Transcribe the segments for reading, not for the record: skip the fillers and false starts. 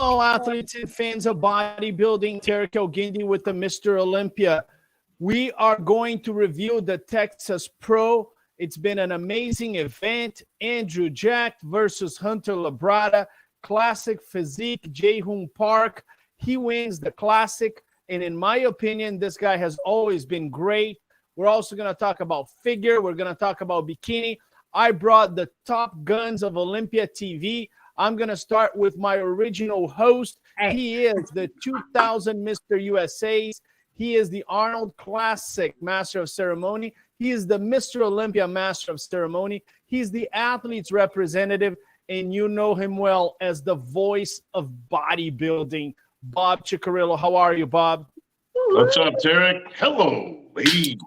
Hello, athletes and fans of bodybuilding. Tarek Elgindi with the Mr. Olympia. We are going to review the Texas Pro. It's been an amazing event. Andrew Jack versus Hunter Labrada. Classic physique, Jae-Hoon Park. He wins the classic. And in my opinion, this guy has always been great. We're also going to talk about figure. We're going to talk about bikini. I brought the top guns of Olympia TV. I'm going to start with my original host. He is the 2000 Mr. USA's. He is the Arnold Classic Master of Ceremony. He is the Mr. Olympia Master of Ceremony. He's the athlete's representative, and you know him well as the voice of bodybuilding. Bob Ciccarello. How are you, Bob? What's up, Tarek? Hello, ladies.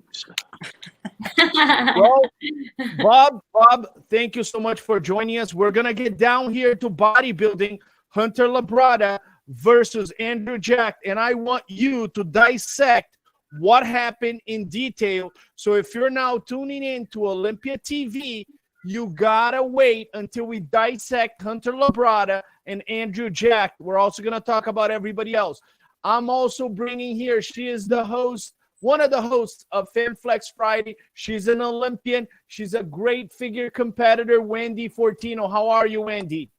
Well, Bob, thank you so much for joining us. We're going to get down here to bodybuilding. Hunter Labrada versus Andrew Jack, and I want you to dissect what happened in detail. So if you're now tuning in to Olympia TV, you got to wait until we dissect Hunter Labrada and Andrew Jack. We're also going to talk about everybody else. I'm also bringing here, she is the host, one of the hosts of FemFlex Friday. She's an Olympian. She's a great figure competitor, Wendy Fortino. How are you, Wendy?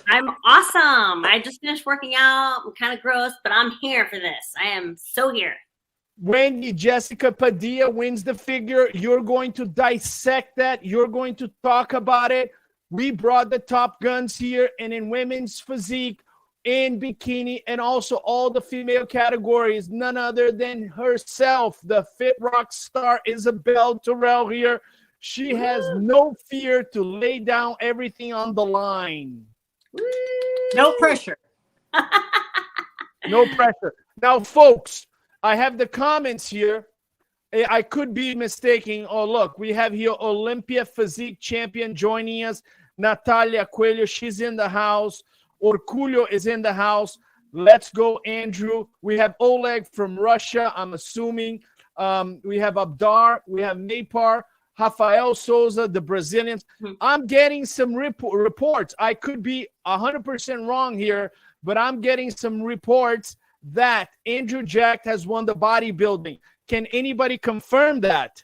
I'm awesome. I just finished working out. I'm kind of gross, but I'm here for this. I am so here. Wendy, Jessica Padilla wins the figure. You're going to dissect that. You're going to talk about it. We brought the top guns here, and in women's physique, in bikini, and also all the female categories, none other than herself, the Fit Rock star Isabel Terrell here. She has no fear to lay down everything on the line. No pressure. No pressure. Now, folks, I have the comments here. I could be mistaken. Oh, look, we have here Olympia Physique Champion joining us. Natalia Coelho, she's in the house. Orkulio is in the house. Let's go, Andrew. We have Oleg from Russia, I'm assuming. We have Abdar. We have Nepar. Rafael Souza, the Brazilians. I'm getting some reports. I could be 100% wrong here, but I'm getting some reports that Andrew Jack has won the bodybuilding. Can anybody confirm that?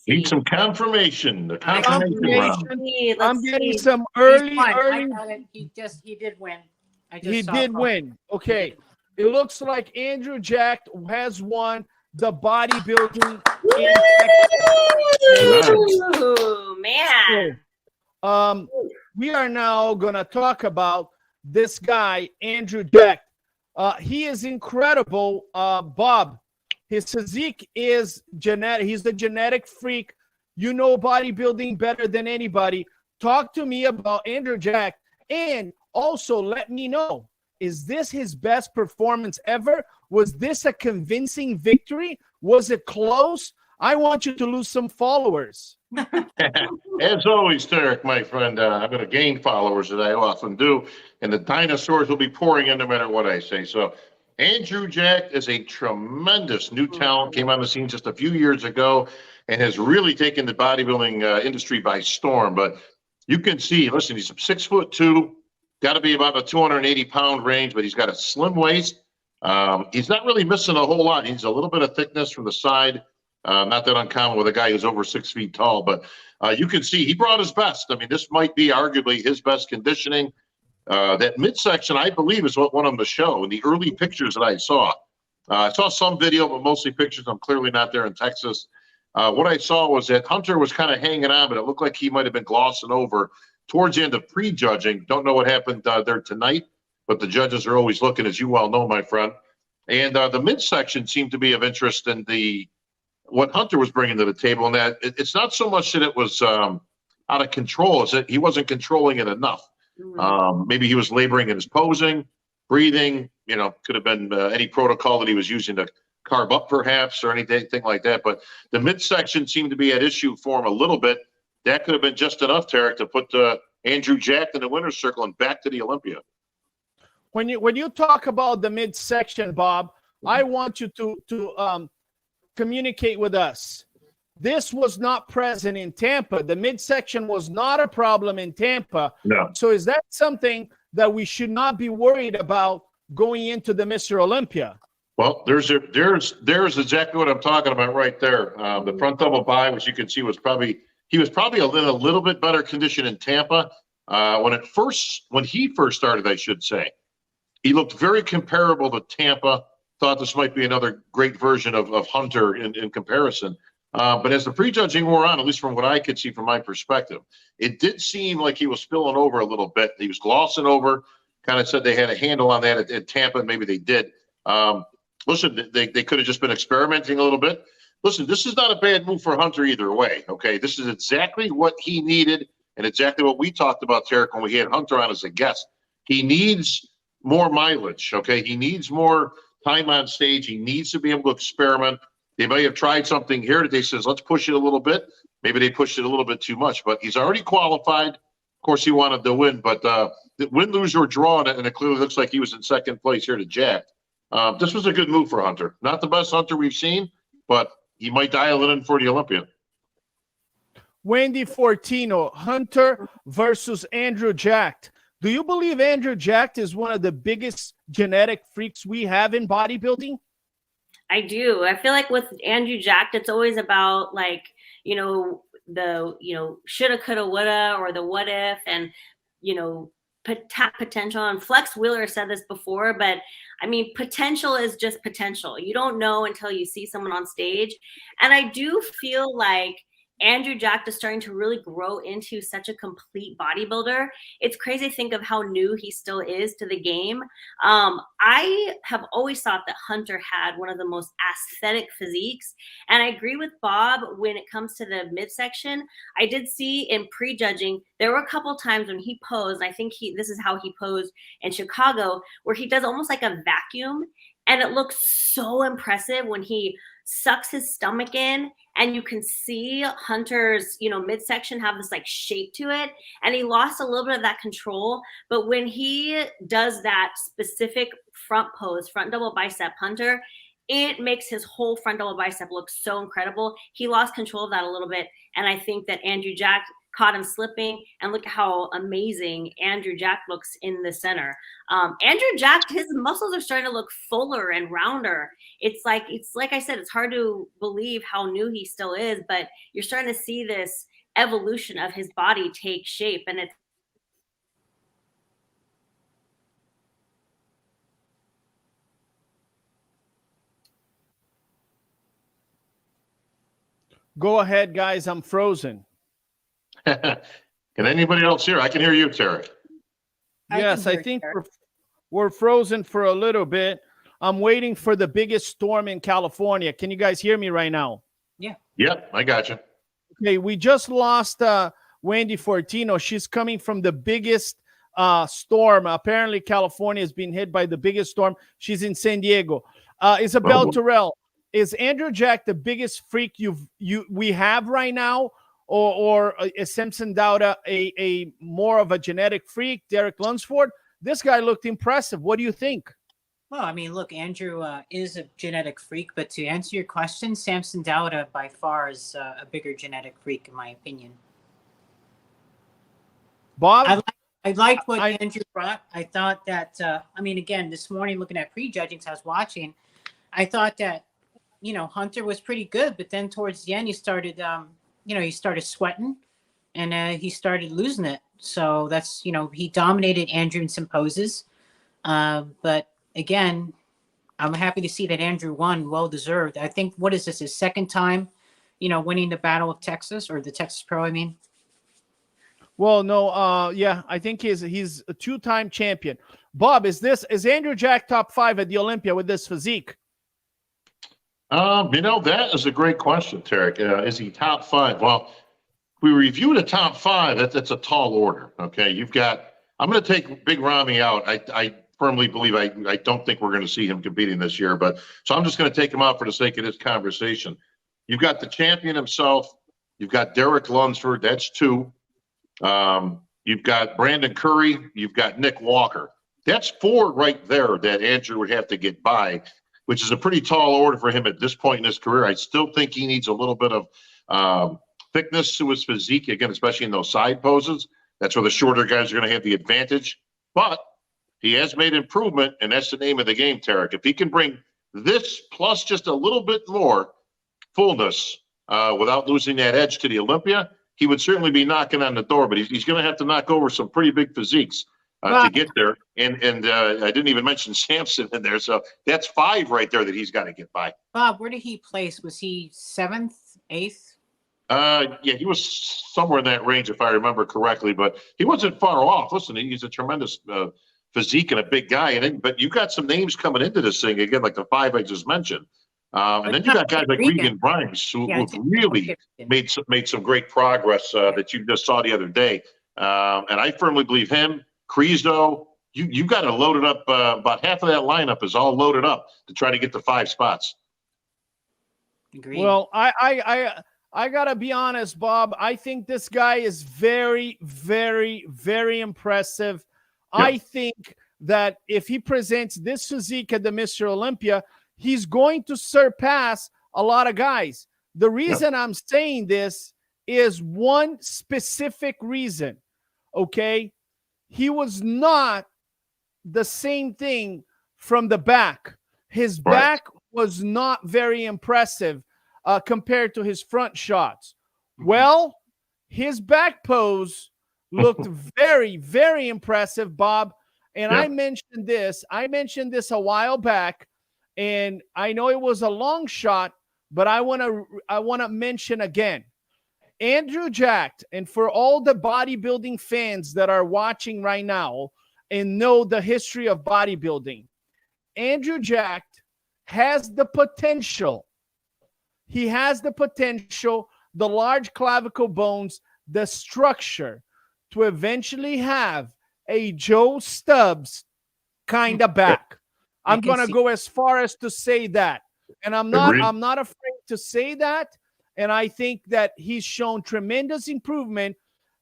Need some confirmation. The confirmation. I'm getting some early. He did win. He did win. Okay. It looks like Andrew Jack has won the bodybuilding. Ooh, man. So, we are now going to talk about this guy, Andrew Jack. He is incredible, Bob. His physique is genetic. He's the genetic freak. You know bodybuilding better than anybody. Talk to me about Andrew Jack. And also let me know, is this his best performance ever? Was this a convincing victory? Was it close? I want you to lose some followers. As always, Tarek, my friend, I'm going to gain followers that I often do. And the dinosaurs will be pouring in no matter what I say. So Andrew Jack is a tremendous new talent, came on the scene just a few years ago and has really taken the bodybuilding industry by storm. But you can see, listen, he's 6'2", got to be about a 280-pound range, but he's got a slim waist. He's not really missing a whole lot. He's a little bit of thickness from the side, not that uncommon with a guy who's over 6 feet tall. But you can see he brought his best. I mean, this might be arguably his best conditioning. That midsection, I believe, is what won him the show. In the early pictures that I saw some video, but mostly pictures. I'm clearly not there in Texas. What I saw was that Hunter was kind of hanging on, but it looked like he might have been glossing over towards the end of prejudging. Don't know what happened there tonight, but the judges are always looking, as you well know, my friend. And the midsection seemed to be of interest in what Hunter was bringing to the table, and that it's not so much that it was out of control, as that he wasn't controlling it enough. Maybe he was laboring in his posing, breathing, could have been any protocol that he was using to carb up perhaps or anything like that. But the midsection seemed to be at issue for him a little bit. That could have been just enough, Tarek, to put Andrew Jack in the winner's circle and back to the Olympia. When you talk about the midsection, Bob, I want you to communicate with us. This was not present in Tampa. The midsection was not a problem in Tampa. No. So is that something that we should not be worried about going into the Mr. Olympia? Well, there's exactly what I'm talking about right there. The front double bye, which you can see he was probably in a little bit better condition in Tampa when he first started, I should say. He looked very comparable to Tampa. Thought this might be another great version of Hunter in comparison. But as the prejudging wore on, at least from what I could see from my perspective, it did seem like he was spilling over a little bit. He was glossing over. Kind of said they had a handle on that at Tampa, and maybe they did. Listen, they could have just been experimenting a little bit. Listen, this is not a bad move for Hunter either way, okay? This is exactly what he needed and exactly what we talked about, Tarek, when we had Hunter on as a guest. He needs more mileage, okay? He needs more time on stage. He needs to be able to experiment. They may have tried something here that they says, let's push it a little bit. Maybe they pushed it a little bit too much, but he's already qualified. Of course, he wanted to win, but win, lose, or draw, and it clearly looks like he was in second place here to Jack. This was a good move for Hunter. Not the best Hunter we've seen, but he might dial it in for the Olympia. Wendy Fortino, Hunter versus Andrew Jack. Do you believe Andrew Jack is one of the biggest genetic freaks we have in bodybuilding? I do. I feel like with Andrew Jack, it's always about like, the, shoulda, coulda, woulda, or the what if, and, potential. And Flex Wheeler said this before, but I mean, potential is just potential. You don't know until you see someone on stage. And I do feel like Andrew Jack is starting to really grow into such a complete bodybuilder. It's crazy to think of how new he still is to the game. I have always thought that Hunter had one of the most aesthetic physiques. And I agree with Bob when it comes to the midsection. I did see in prejudging, there were a couple times when he posed, I think this is how he posed in Chicago, where he does almost like a vacuum. And it looks so impressive when he sucks his stomach in, and you can see Hunter's, midsection have this like shape to it, and he lost a little bit of that control. But when he does that specific front pose, front double bicep Hunter, it makes his whole front double bicep look so incredible. He lost control of that a little bit, and I think that Andrew Jack caught him slipping, and look how amazing Andrew Jack looks in the center. Andrew Jack, his muscles are starting to look fuller and rounder. It's like I said, it's hard to believe how new he still is, but you're starting to see this evolution of his body take shape, and it's Go ahead, guys. I'm frozen. Can anybody else hear? I can hear you, Terry. Yes, I think we're frozen for a little bit. I'm waiting for the biggest storm in California. Can you guys hear me right now? Yeah. Yep, I got you. Okay, we just lost Wendy Fortino. She's coming from the biggest storm. Apparently, California has been hit by the biggest storm. She's in San Diego. Isabel Terrell, is Andrew Jack the biggest freak we have right now? Or is Samson Dauda a more of a genetic freak? Derek Lunsford? This guy looked impressive. What do you think? Well, I mean, look, Andrew is a genetic freak, but to answer your question, Samson Dauda by far is a bigger genetic freak, in my opinion. Bob? I liked what Andrew brought. I thought that, again, this morning looking at prejudging, I was watching, I thought that, Hunter was pretty good, but then towards the end, he started sweating and he started losing it. So that's, he dominated Andrew in some poses. But again, I'm happy to see that Andrew won, well-deserved. I think, what is this, his second time, winning the Battle of Texas, or the Texas Pro, I mean? Well, no, yeah, I think he's a two-time champion. Bob, is Andrew Jack top 5 at the Olympia with this physique? That is a great question, Tarek. Is he top 5? Well, we review the top 5. That's a tall order. Okay, I'm going to take Big Ramy out. I firmly believe I don't think we're going to see him competing this year, so I'm just going to take him out for the sake of this conversation. You've got the champion himself. You've got Derek Lunsford. That's 2. You've got Brandon Curry. You've got Nick Walker. That's 4 right there that Andrew would have to get by, which is a pretty tall order for him at this point in his career. I still think he needs a little bit of thickness to his physique, again, especially in those side poses. That's where the shorter guys are going to have the advantage. But he has made improvement, and that's the name of the game, Tarek. If he can bring this plus just a little bit more fullness without losing that edge to the Olympia, he would certainly be knocking on the door. But he's going to have to knock over some pretty big physiques to get there. And I didn't even mention Sampson in there. So that's 5 right there that he's got to get by. Bob, where did he place? Was he 7th, 8th? Yeah, he was somewhere in that range, if I remember correctly, but he wasn't far off. Listen, he's a tremendous physique and a big guy. But you got some names coming into this thing again, like the 5 I just mentioned. And then you got guys like Regan Grimes who really made some great progress that you just saw the other day. And I firmly believe him, Krizo, you got to load it up. About half of that lineup is all loaded up to try to get the 5 spots. Agreed. Well, I gotta be honest, Bob. I think this guy is very, very, very impressive. Yeah. I think that if he presents this physique at the Mr. Olympia, he's going to surpass a lot of guys. The reason I'm saying this is one specific reason, okay? He was not the same thing from the back. His back was not very impressive compared to his front shots. Well, his back pose looked very, very impressive, Bob. And I mentioned this a while back, and I know it was a long shot, but I want to mention again. Andrew Jacked, and for all the bodybuilding fans that are watching right now and know the history of bodybuilding, Andrew Jacked has the potential. He has the potential, the large clavicle bones, the structure to eventually have a Joe Stubbs kind of back. I'm going to go as far as to say that. And I'm not afraid to say that. And I think that he's shown tremendous improvement.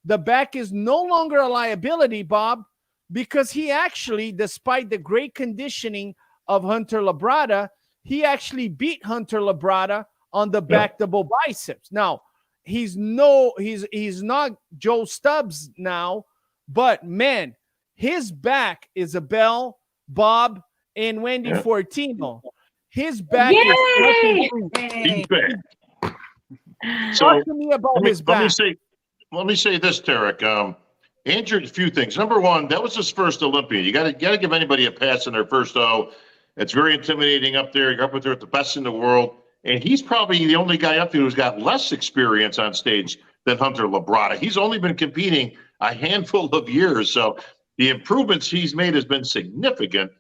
The back is no longer a liability, Bob, because he actually, despite the great conditioning of Hunter Labrada, he actually beat Hunter Labrada on the back double biceps. Now, he's not Joe Stubbs now, but man, his back, Isabel, Bob, and Wendy Fortino, his back is He's back. Talk to me about his back. Let me say this, Tarek. Andrew, a few things. Number one, that was his first Olympia. You got to give anybody a pass in their first O. It's very intimidating up there. You're up there with the best in the world. And he's probably the only guy up there who's got less experience on stage than Hunter Labrada. He's only been competing a handful of years. So the improvements he's made has been significant.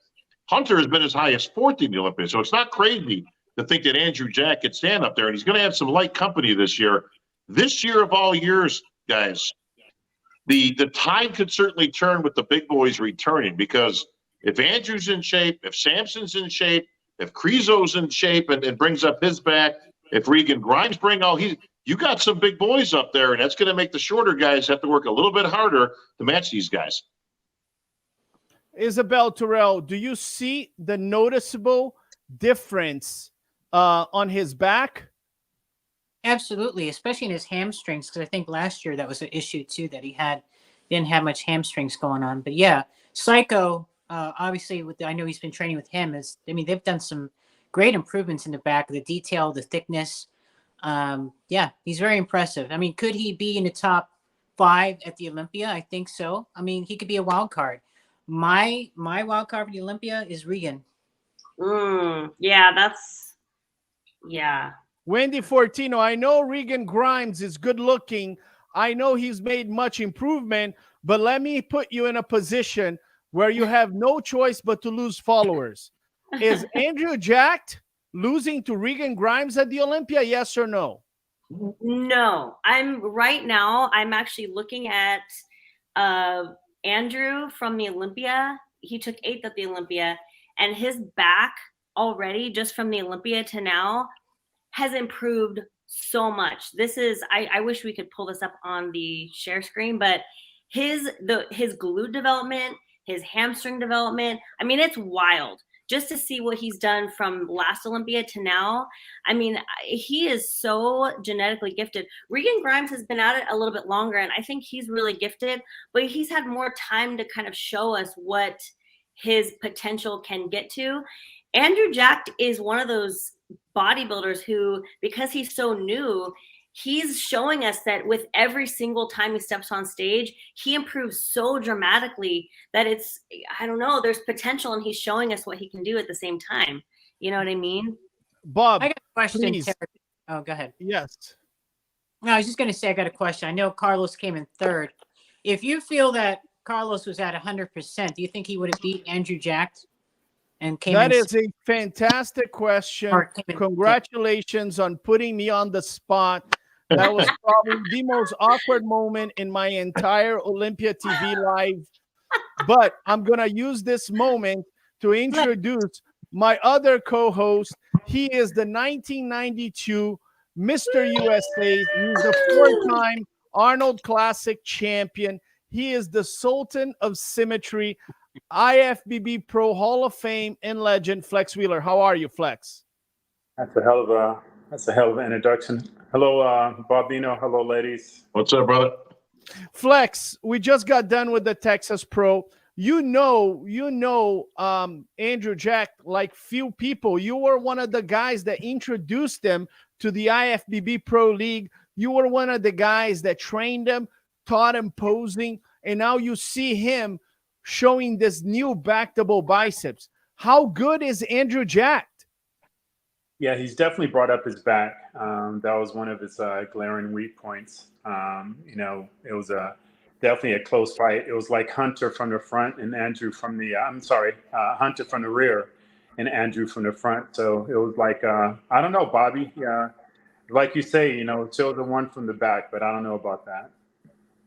Hunter has been as high as 4th in the Olympics. So it's not crazy to think that Andrew Jack could stand up there. And he's going to have some light company this year. This year of all years, guys, the tide could certainly turn with the big boys returning, because if Andrew's in shape, if Sampson's in shape, if Krizo's in shape and brings up his back, if Regan Grimes you got some big boys up there, and that's going to make the shorter guys have to work a little bit harder to match these guys. Isabel Terrell, do you see the noticeable difference on his back? Absolutely, especially in his hamstrings, because I think last year that was an issue too, that he didn't have much hamstrings going on. But yeah, Psycho, obviously, I know he's been training with him. They've done some great improvements in the back, the detail, the thickness. Yeah, he's very impressive. I mean, could he be in the top 5 at the Olympia? I think so. I mean, he could be a wild card. My wild card for the Olympia is Regan. Yeah. Wendy Fortino, I know Regan Grimes is good looking. I know he's made much improvement, but let me put you in a position where you have no choice but to lose followers. Is Andrew Jacked losing to Regan Grimes at the Olympia? Yes or no? No. I'm actually looking at Andrew from the Olympia. He took 8th at the Olympia, and his back already, just from the Olympia to now, has improved so much. I wish we could pull this up on the share screen, but his glute development, his hamstring development, I mean, it's wild. just to see what he's done from last Olympia to now. I mean, he is so genetically gifted. Regan Grimes has been at it a little bit longer, and I think he's really gifted, but he's had more time to kind of show us what his potential can get to. Andrew Jack is one of those bodybuilders who, because he's so new, he's showing us that with every single time he steps on stage, he improves so dramatically that it's, I don't know, there's potential, and he's showing us what he can do at the same time. You know what I mean? Bob, I got a question. please. Terry. Oh, go ahead. Yes. No, I was just going to say I got a question. I know Carlos came in third. If you feel that Carlos was at 100%, do you think he would have beat Andrew Jack? And came That in is a fantastic question. Or came in- Congratulations on putting me on the spot. That was probably the most awkward moment in my entire Olympia TV live. But I'm going to use this moment to introduce my other co-host. He is the 1992 Mr. USA. He's the four-time Arnold Classic champion. He is the Sultan of Symmetry, IFBB Pro Hall of Fame and legend, Flex Wheeler. How are you, Flex? That's a hell of an introduction. Hello, Bobino. Hello, ladies. What's up, brother? Flex, we just got done with the Texas Pro. You know, Andrew Jack like few people. You were one of the guys that introduced them to the IFBB Pro League. You were one of the guys that trained him, taught him posing, and now you see him showing this new back double biceps. How good is Andrew Jack? Yeah, he's definitely brought up his back. That was one of his glaring weak points. You know, it was definitely a close fight. It was like Hunter from the front and Andrew from the, Hunter from the rear and Andrew from the front. So it was like, I don't know, Bobby. Yeah, like you say, you know, show the one from the back, but I don't know about that.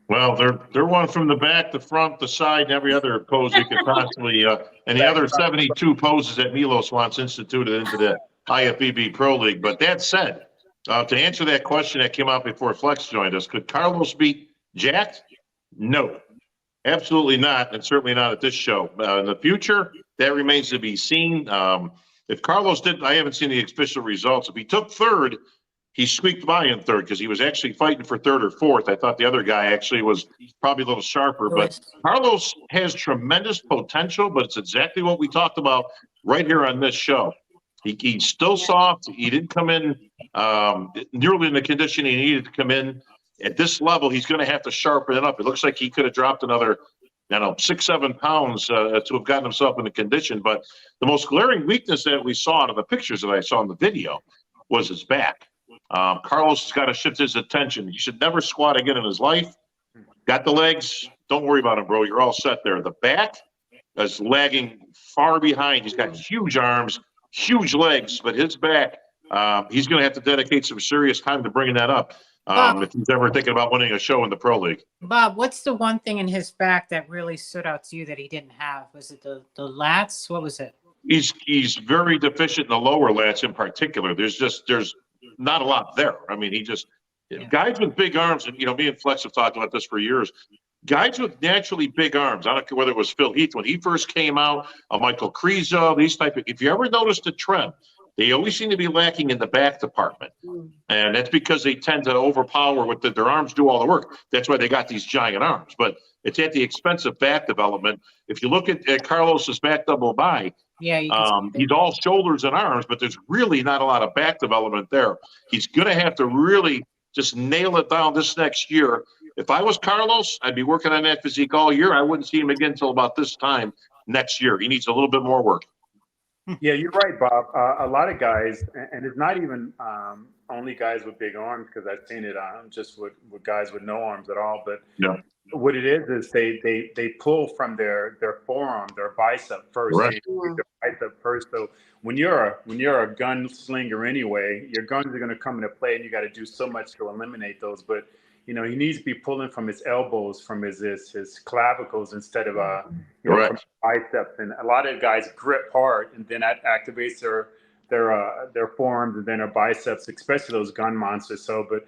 Well, they're one from the back, the front, the side, and every other pose you could possibly, and the other 72 poses that Milos wants instituted into the IFBB Pro League. But that said, to answer that question that came out before Flex joined us, could Carlos beat Jack? No, absolutely not, and certainly not at this show. In the future, that remains to be seen. If Carlos did, I haven't seen the official results. If he took third, he squeaked by in third because he was actually fighting for third or fourth. I thought the other guy actually was probably a little sharper. But Carlos has tremendous potential, but it's exactly what we talked about right here on this show. He's still soft. He didn't come in nearly in the condition he needed to come in. At this level, he's going to have to sharpen it up. It looks like he could have dropped another, 6-7 pounds to have gotten himself in the condition. But the most glaring weakness that we saw out of the pictures that I saw in the video was his back. Carlos has got to shift his attention. He should never squat again in his life. Got the legs. Don't worry about him, bro. You're all set there. The back is lagging far behind. He's got huge arms, huge legs, but his back, he's going to have to dedicate some serious time to bringing that up if he's ever thinking about winning a show in the Pro League. Bob, what's the one thing in his back that really stood out to you that he didn't have? Was it the lats? What was it? He's very deficient in the lower lats in particular. There's not a lot there. I mean, guys with big arms, and me and Flex have talked about this for years. Guys with naturally big arms, I don't care whether it was Phil Heath when he first came out, Michael Krizo, these type of. If you ever noticed a trend, they always seem to be lacking in the back department, and that's because they tend to overpower with their arms do all the work. That's why they got these giant arms, but it's at the expense of back development. If you look at Carlos's back double by. Yeah, he's all shoulders and arms, but there's really not a lot of back development there. He's going to have to really just nail it down this next year. If I was Carlos, I'd be working on that physique all year. I wouldn't see him again until about this time next year. He needs a little bit more work. Yeah, you're right, Bob. A lot of guys, and it's not even only guys with big arms, because I've seen it just with guys with no arms at all. But yeah. What it is they pull from their forearm, their bicep first. Right. Their bicep first. So when you're a gunslinger anyway, your guns are going to come into play, and you got to do so much to eliminate those. But he needs to be pulling from his elbows, from his clavicles instead of from biceps. And a lot of guys grip hard, and then that activates their forearms and then their biceps, especially those gun monsters. So, but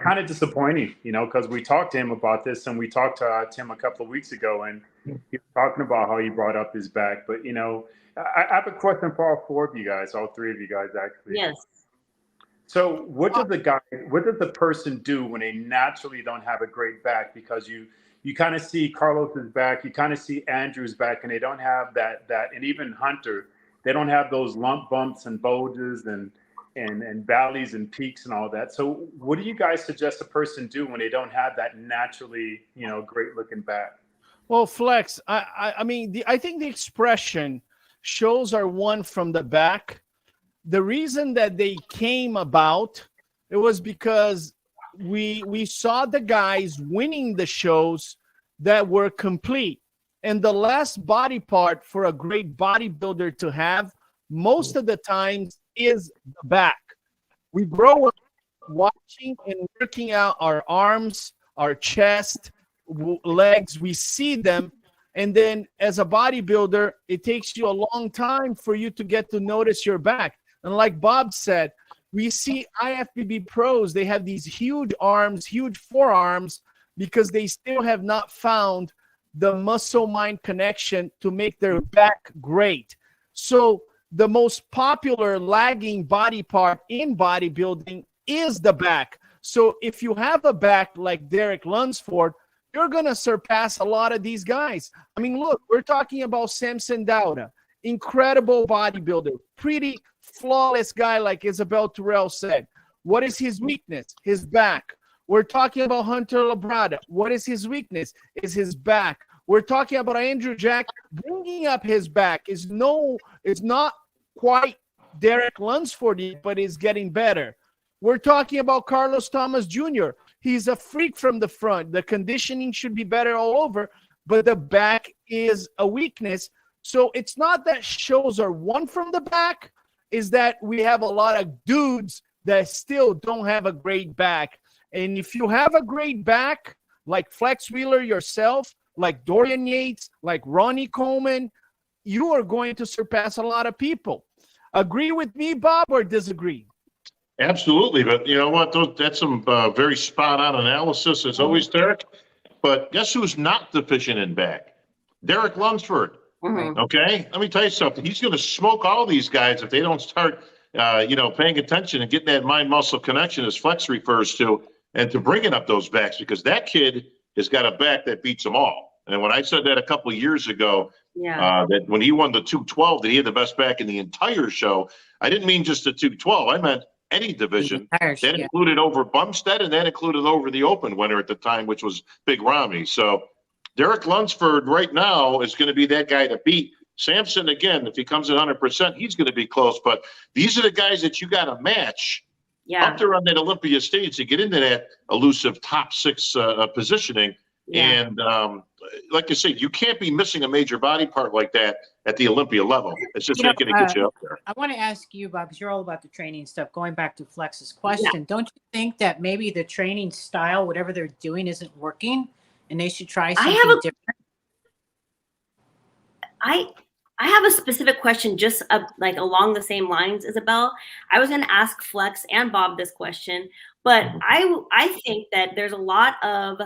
kind of disappointing, because we talked to him about this, and we talked to Tim a couple of weeks ago, and he was talking about how he brought up his back. But I have a question for all four of you guys, all three of you guys actually. Yes. So, what does the person do when they naturally don't have a great back? Because you kind of see Carlos's back, you kind of see Andrew's back, and they don't have that, and even Hunter, they don't have those lump bumps and bulges and valleys and peaks and all that. So what do you guys suggest a person do when they don't have that naturally, great looking back? Well, Flex, I mean, I think the expression shows are won from the back. The reason that they came about, it was because we saw the guys winning the shows that were complete. And the last body part for a great bodybuilder to have most of the times is the back. We grow up watching and working out our arms, our chest, legs. We see them. And then as a bodybuilder, it takes you a long time for you to get to notice your back. And like Bob said, we see IFBB pros, they have these huge arms, huge forearms, because they still have not found the muscle-mind connection to make their back great. So the most popular lagging body part in bodybuilding is the back. So if you have a back like Derek Lunsford, you're going to surpass a lot of these guys. I mean, look, we're talking about Samson Dauda, incredible bodybuilder, pretty flawless guy like Isabel Terrell said. What is his weakness? His back. We're talking about Hunter Labrada. What is his weakness? Is his back. We're talking about Andrew Jack. Bringing up his back is not quite Derek Lunsford yet, but is getting better. We're talking about Carlos Thomas Jr. He's a freak from the front. The conditioning should be better all over, but the back is a weakness. So it's not that shows are won from the back, is that we have a lot of dudes that still don't have a great back. And if you have a great back, like Flex Wheeler yourself, like Dorian Yates, like Ronnie Coleman, you are going to surpass a lot of people. Agree with me, Bob, or disagree? Absolutely. But you know what? That's some very spot-on analysis, as always, Derek. But guess who's not deficient in back? Derek Lunsford. Mm-hmm. Okay? Let me tell you something. He's going to smoke all these guys if they don't start, paying attention and getting that mind-muscle connection, as Flex refers to, and to bringing up those backs, because that kid has got a back that beats them all. And when I said that a couple of years ago, that when he won the 212, that he had the best back in the entire show, I didn't mean just the 212. I meant any division. That included over Bumstead, and that included over the Open winner at the time, which was Big Ramy. So Derek Lunsford right now is going to be that guy to beat. Samson, again, if he comes at 100%, he's going to be close. But these are the guys that you got to match up there on that Olympia stage to get into that elusive top six positioning. And like I said, you can't be missing a major body part like that at the Olympia level. It's just not going to get you up there. I want to ask you, Bob, because you're all about the training stuff. Going back to Flex's question, don't you think that maybe the training style, whatever they're doing, isn't working, and they should try something different? I have a specific question, just like along the same lines, Isabel. I was going to ask Flex and Bob this question, but I think that there's a lot of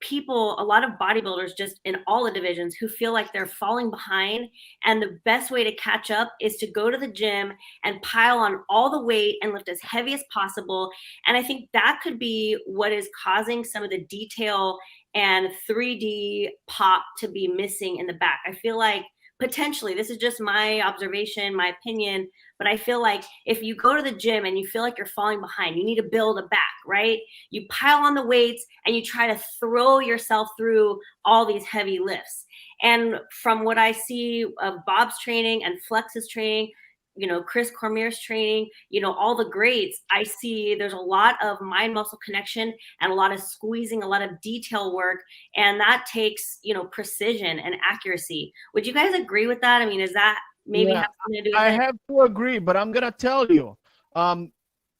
people, a lot of bodybuilders just in all the divisions who feel like they're falling behind. And the best way to catch up is to go to the gym and pile on all the weight and lift as heavy as possible. And I think that could be what is causing some of the detail and 3D pop to be missing in the back. I feel like potentially, this is just my observation, my opinion, but I feel like if you go to the gym and you feel like you're falling behind, you need to build a back, right? You pile on the weights and you try to throw yourself through all these heavy lifts. And from what I see of Bob's training and Flex's training, Chris Cormier's training, all the greats, I see there's a lot of mind-muscle connection and a lot of squeezing, a lot of detail work, and that takes, precision and accuracy. Would you guys agree with that? I mean, is that maybe have something to do with it? I have to agree, but I'm going to tell you,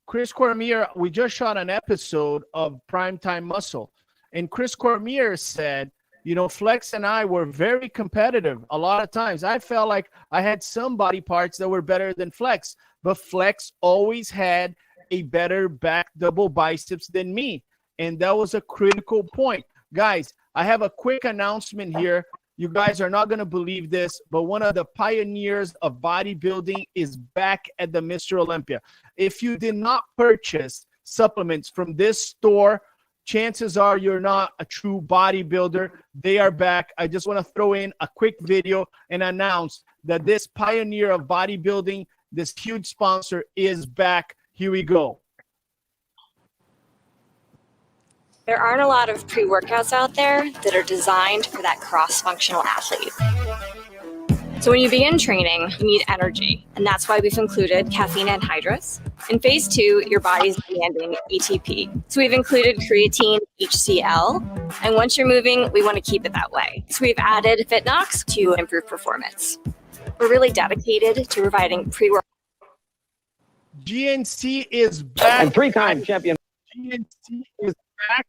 Chris Cormier, we just shot an episode of Primetime Muscle, and Chris Cormier said You know, Flex and I were very competitive. A lot of times I felt like I had some body parts that were better than Flex, but Flex always had a better back double biceps than me. And that was a critical point. Guys, I have a quick announcement here. You guys are not going to believe this, but one of the pioneers of bodybuilding is back at the Mr. Olympia. If you did not purchase supplements from this store, chances are you're not a true bodybuilder. They are back. I just want to throw in a quick video and announce that this pioneer of bodybuilding, this huge sponsor, is back. Here we go. There aren't a lot of pre-workouts out there that are designed for that cross-functional athlete. So when you begin training, you need energy, and that's why we've included caffeine anhydrous. In phase 2, your body's demanding ATP. So we've included creatine, HCl, and once you're moving, we want to keep it that way. So we've added FitNox to improve performance. We're really dedicated to providing pre-workout. GNC is back. And three-time champion. GNC is back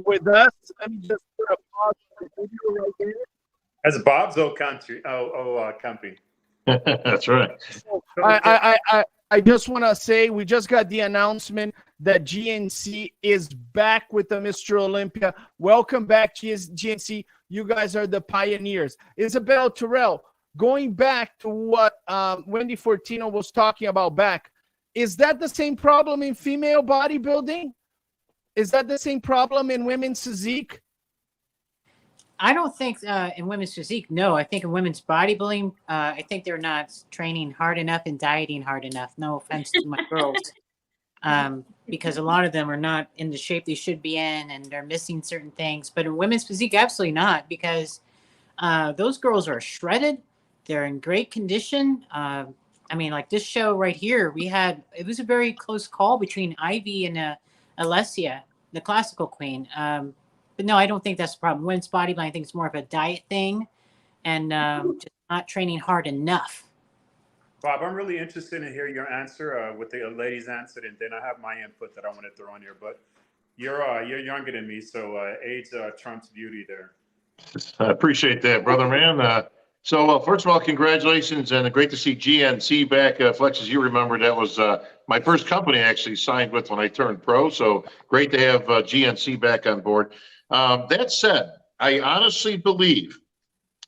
with us. Let me just put a pause on the video right there. That's Bob's old company. That's right. I just want to say we just got the announcement that GNC is back with the Mr. Olympia. Welcome back, GNC. You guys are the pioneers. Isabel Terrell, going back to what Wendy Fortino was talking about back, is that the same problem in female bodybuilding? Is that the same problem in women's physique? I don't think in women's physique, no. I think in women's bodybuilding, I think they're not training hard enough and dieting hard enough. No offense to my girls. Because a lot of them are not in the shape they should be in and they're missing certain things. But in women's physique, absolutely not, because those girls are shredded. They're in great condition. I mean, like this show right here, it was a very close call between Ivy and Alessia, the classical queen. But no, I don't think that's the problem. Women's bodybuilding, I think it's more of a diet thing and just not training hard enough. Bob, I'm really interested in hearing your answer, what the ladies answered, and then I have my input that I want to throw in here. But you're younger than me, so age trumps beauty there. I appreciate that, brother man. So first of all, congratulations, and great to see GNC back. Flex, as you remember, that was my first company I actually signed with when I turned pro. So great to have GNC back on board. That said, I honestly believe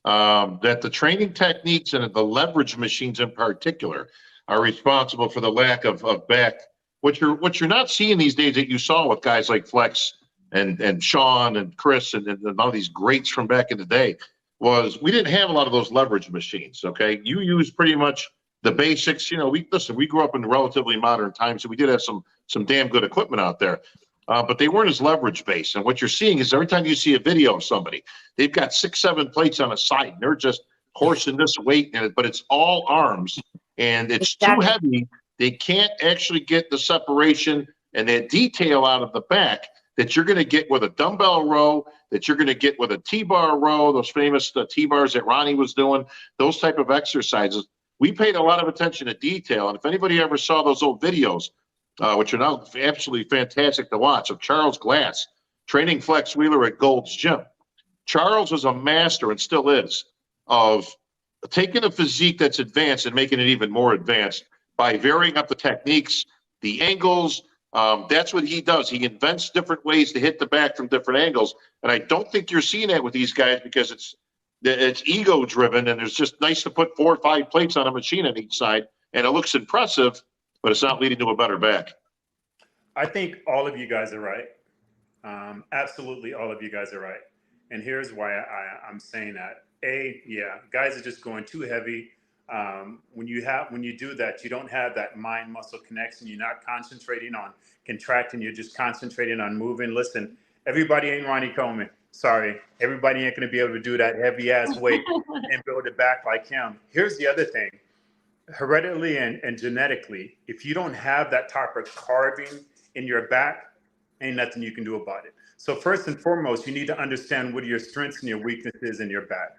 that the training techniques and the leverage machines in particular are responsible for the lack of back. What you're not seeing these days that you saw with guys like Flex and Sean and Chris and all these greats from back in the day was we didn't have a lot of those leverage machines. Okay, you use pretty much the basics. You know, we grew up in relatively modern times, so we did have some damn good equipment out there. But they weren't as leverage based. And what you're seeing is every time you see a video of somebody, they've got 6-7 plates on a side. And they're just horsing this weight in it, but it's all arms and it's too heavy. They can't actually get the separation and that detail out of the back that you're going to get with a dumbbell row, that you're going to get with a T-bar row, those famous T-bars that Ronnie was doing, those type of exercises. We paid a lot of attention to detail. And if anybody ever saw those old videos, which are now absolutely fantastic to watch, of Charles Glass training Flex Wheeler at Gold's Gym. Charles was a master and still is of taking a physique that's advanced and making it even more advanced by varying up the techniques, the angles. That's what he does. He invents different ways to hit the back from different angles. And I don't think you're seeing that with these guys because it's ego driven and it's just nice to put 4 or 5 plates on a machine on each side and it looks impressive, but it's not leading to a better back. I think all of you guys are right. Absolutely all of you guys are right. And here's why I'm saying that. Guys are just going too heavy. When you do that, you don't have that mind muscle connection. You're not concentrating on contracting. You're just concentrating on moving. Listen, everybody ain't Ronnie Coleman. Sorry. Everybody ain't going to be able to do that heavy ass weight and build it back like him. Here's the other thing. Hereditally and genetically, if you don't have that type of carving in your back, ain't nothing you can do about it. So first and foremost, you need to understand what are your strengths and your weaknesses in your back.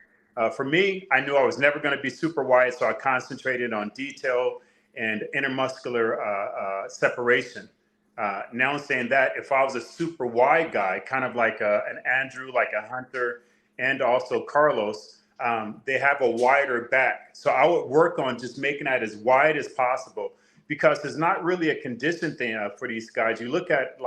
For me, I knew I was never going to be super wide, so I concentrated on detail and intermuscular separation. Now saying that, if I was a super wide guy, kind of like an Andrew, like a Hunter, and also Carlos, they have a wider back. So I would work on just making that as wide as possible, because it's not really a condition thing for these guys. You look at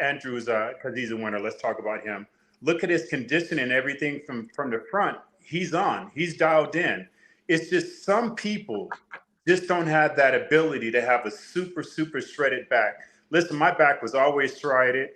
Andrew's, because he's a winner. Let's talk about him. Look at his condition and everything from the front. He's dialed in. It's just some people just don't have that ability to have a super, super shredded back. Listen, my back was always shredded.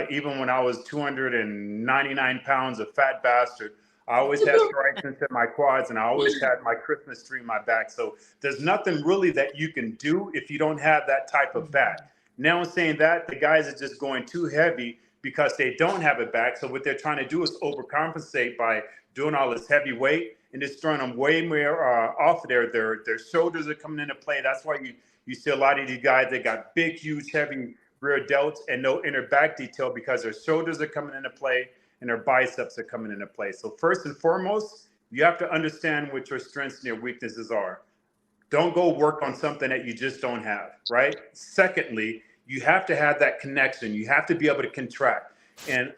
Even when I was 299 pounds, a fat bastard, I always had striations in my quads, and I always had my Christmas tree in my back. So there's nothing really that you can do if you don't have that type of back. Now I'm saying that the guys are just going too heavy because they don't have a back. So what they're trying to do is overcompensate by doing all this heavy weight and just throwing them way more off of their shoulders are coming into play. That's why you see a lot of these guys, they got big, huge, heavy rear delts and no inner back detail because their shoulders are coming into play and their biceps are coming into play. So first and foremost, you have to understand what your strengths and your weaknesses are. Don't go work on something that you just don't have, right? Secondly, you have to have that connection. You have to be able to contract. And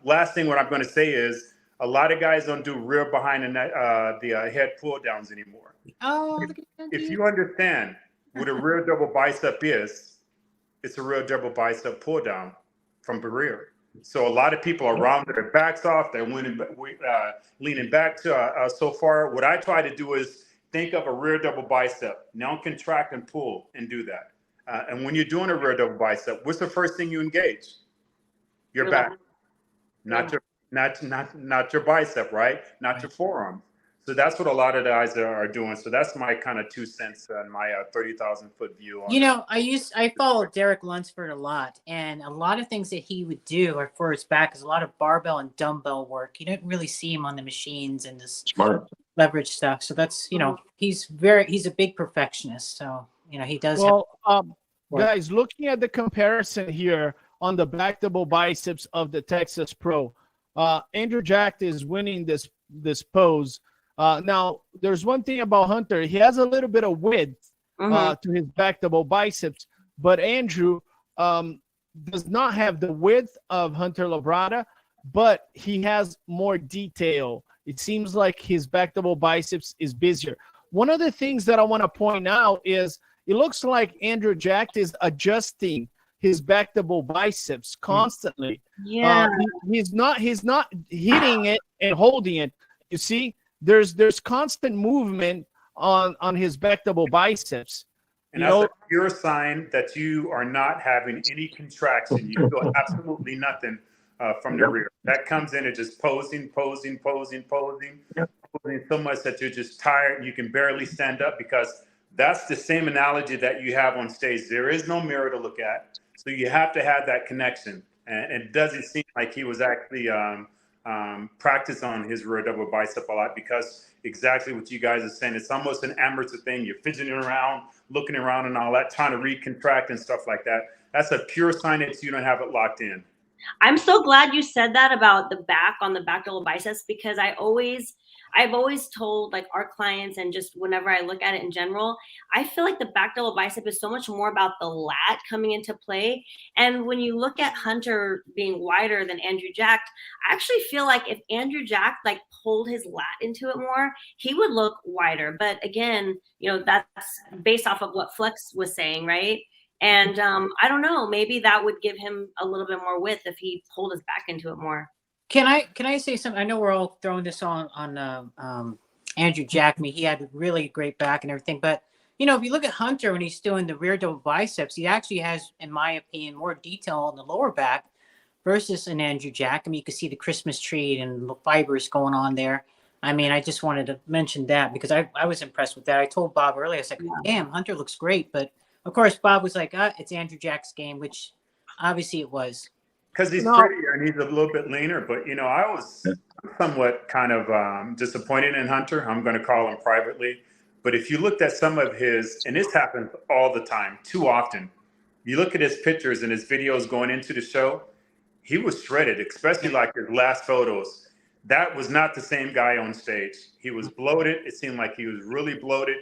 last thing what I'm going to say is a lot of guys don't do rear behind the head pull downs anymore. Oh, If you understand what a rear double bicep is, it's a rear double bicep pull down from the rear. So a lot of people are rounding their backs off. They're leaning back to so far. What I try to do is think of a rear double bicep. Now contract and pull and do that. And when you're doing a rear double bicep, what's the first thing you engage? Your back, not your bicep, right? Not your forearm. So that's what a lot of the guys are doing. So that's my kind of 2 cents on my 30,000 foot view. I follow Derek Lunsford a lot, and a lot of things that he would do are for his back is a lot of barbell and dumbbell work. You don't really see him on the machines and this Smart. leverage stuff. So that's, he's a big perfectionist. So, he does. Well, guys, looking at the comparison here on the back double biceps of the Texas Pro, Andrew Jack is winning this pose. Now, there's one thing about Hunter. He has a little bit of width to his back double biceps, but Andrew does not have the width of Hunter Labrada, but he has more detail. It seems like his back double biceps is busier. One of the things that I want to point out is it looks like Andrew Jack is adjusting his back double biceps constantly. Yeah. He's not hitting it and holding it. You see, there's constant movement on his back double biceps. And that's a pure sign that you are not having any contraction. You feel absolutely nothing from the rear. That comes in and just posing so much that you're just tired and you can barely stand up, because that's the same analogy that you have on stage. There is no mirror to look at. So you have to have that connection. And it doesn't seem like he was actually practice on his rear double bicep a lot, because exactly what you guys are saying, it's almost an amateur thing. You're fidgeting around, looking around and all that, trying to recontract and stuff like that. That's a pure sign that you don't have it locked in. I'm so glad you said that about the back on the back double biceps, because I've always told like our clients, and just whenever I look at it in general, I feel like the back double bicep is so much more about the lat coming into play. And when you look at Hunter being wider than Andrew Jack, I actually feel like if Andrew Jack like pulled his lat into it more, he would look wider. But again, that's based off of what Flex was saying, right? And I don't know, maybe that would give him a little bit more width if he pulled his back into it more. Can I say something? I know we're all throwing this on Andrew Jack. He had really great back and everything, but if you look at Hunter when he's doing the rear double biceps, he actually has, in my opinion, more detail on the lower back versus an Andrew Jack. You can see the Christmas tree and the fibers going on there. I just wanted to mention that because I was impressed with that. I told Bob earlier, I was like, damn, Hunter looks great, but of course Bob was like, it's Andrew Jack's game, which obviously it was. Because he's prettier and he's a little bit leaner. But, I was somewhat kind of disappointed in Hunter. I'm going to call him privately. But if you looked at some of his, and this happens all the time, too often, you look at his pictures and his videos going into the show, he was shredded, especially like his last photos. That was not the same guy on stage. He was bloated. It seemed like he was really bloated.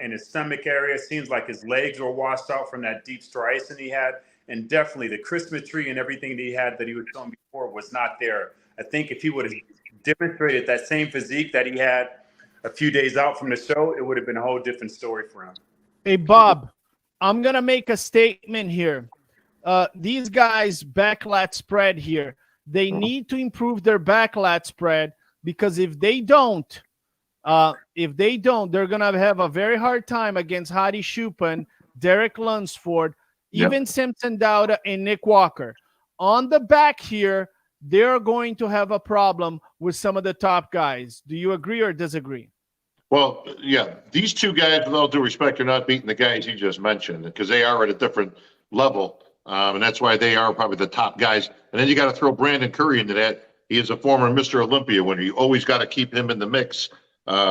in his stomach area. It seems like his legs were washed out from that deep striation he had. And definitely the Christmas tree and everything that he was showing before was not there. I think if he would have demonstrated that same physique that he had a few days out from the show, it would have been a whole different story for him. Hey, Bob, I'm going to make a statement here. These guys' back lat spread here, they need to improve their back lat spread, because if they don't, they're going to have a very hard time against Hadi Choopan, Derek Lunsford, even Simpson Dauda and Nick Walker. On the back here, they're going to have a problem with some of the top guys. Do you agree or disagree? Well, yeah, these two guys, with all due respect, are not beating the guys you just mentioned, because they are at a different level. And that's why they are probably the top guys. And then you got to throw Brandon Curry into that. He is a former Mr. Olympia winner. You always got to keep him in the mix,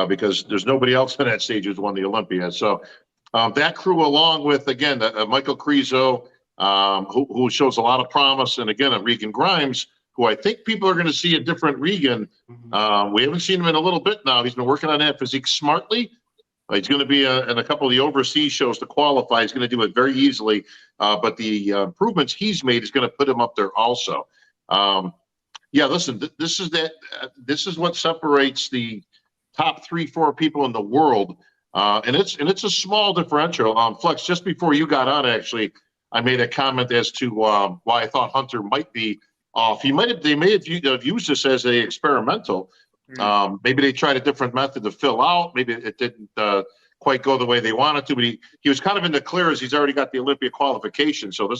because there's nobody else in that stage who's won the Olympia. So that crew, along with, again, Michael Krizo, who shows a lot of promise, and again, Regan Grimes, who I think people are going to see a different Regan. We haven't seen him in a little bit now. He's been working on that physique smartly. He's going to be in a couple of the overseas shows to qualify. He's going to do it very easily. But the improvements he's made is going to put him up there also. Yeah, listen, this is what separates the top 3-4 people in the world. And it's a small differential. Flex, just before you got on, actually, I made a comment as to why I thought Hunter might be off. They may have used this as a experimental. Maybe they tried a different method to fill out. Maybe it didn't quite go the way they wanted to, but he was kind of in the clear, as he's already got the Olympia qualification. So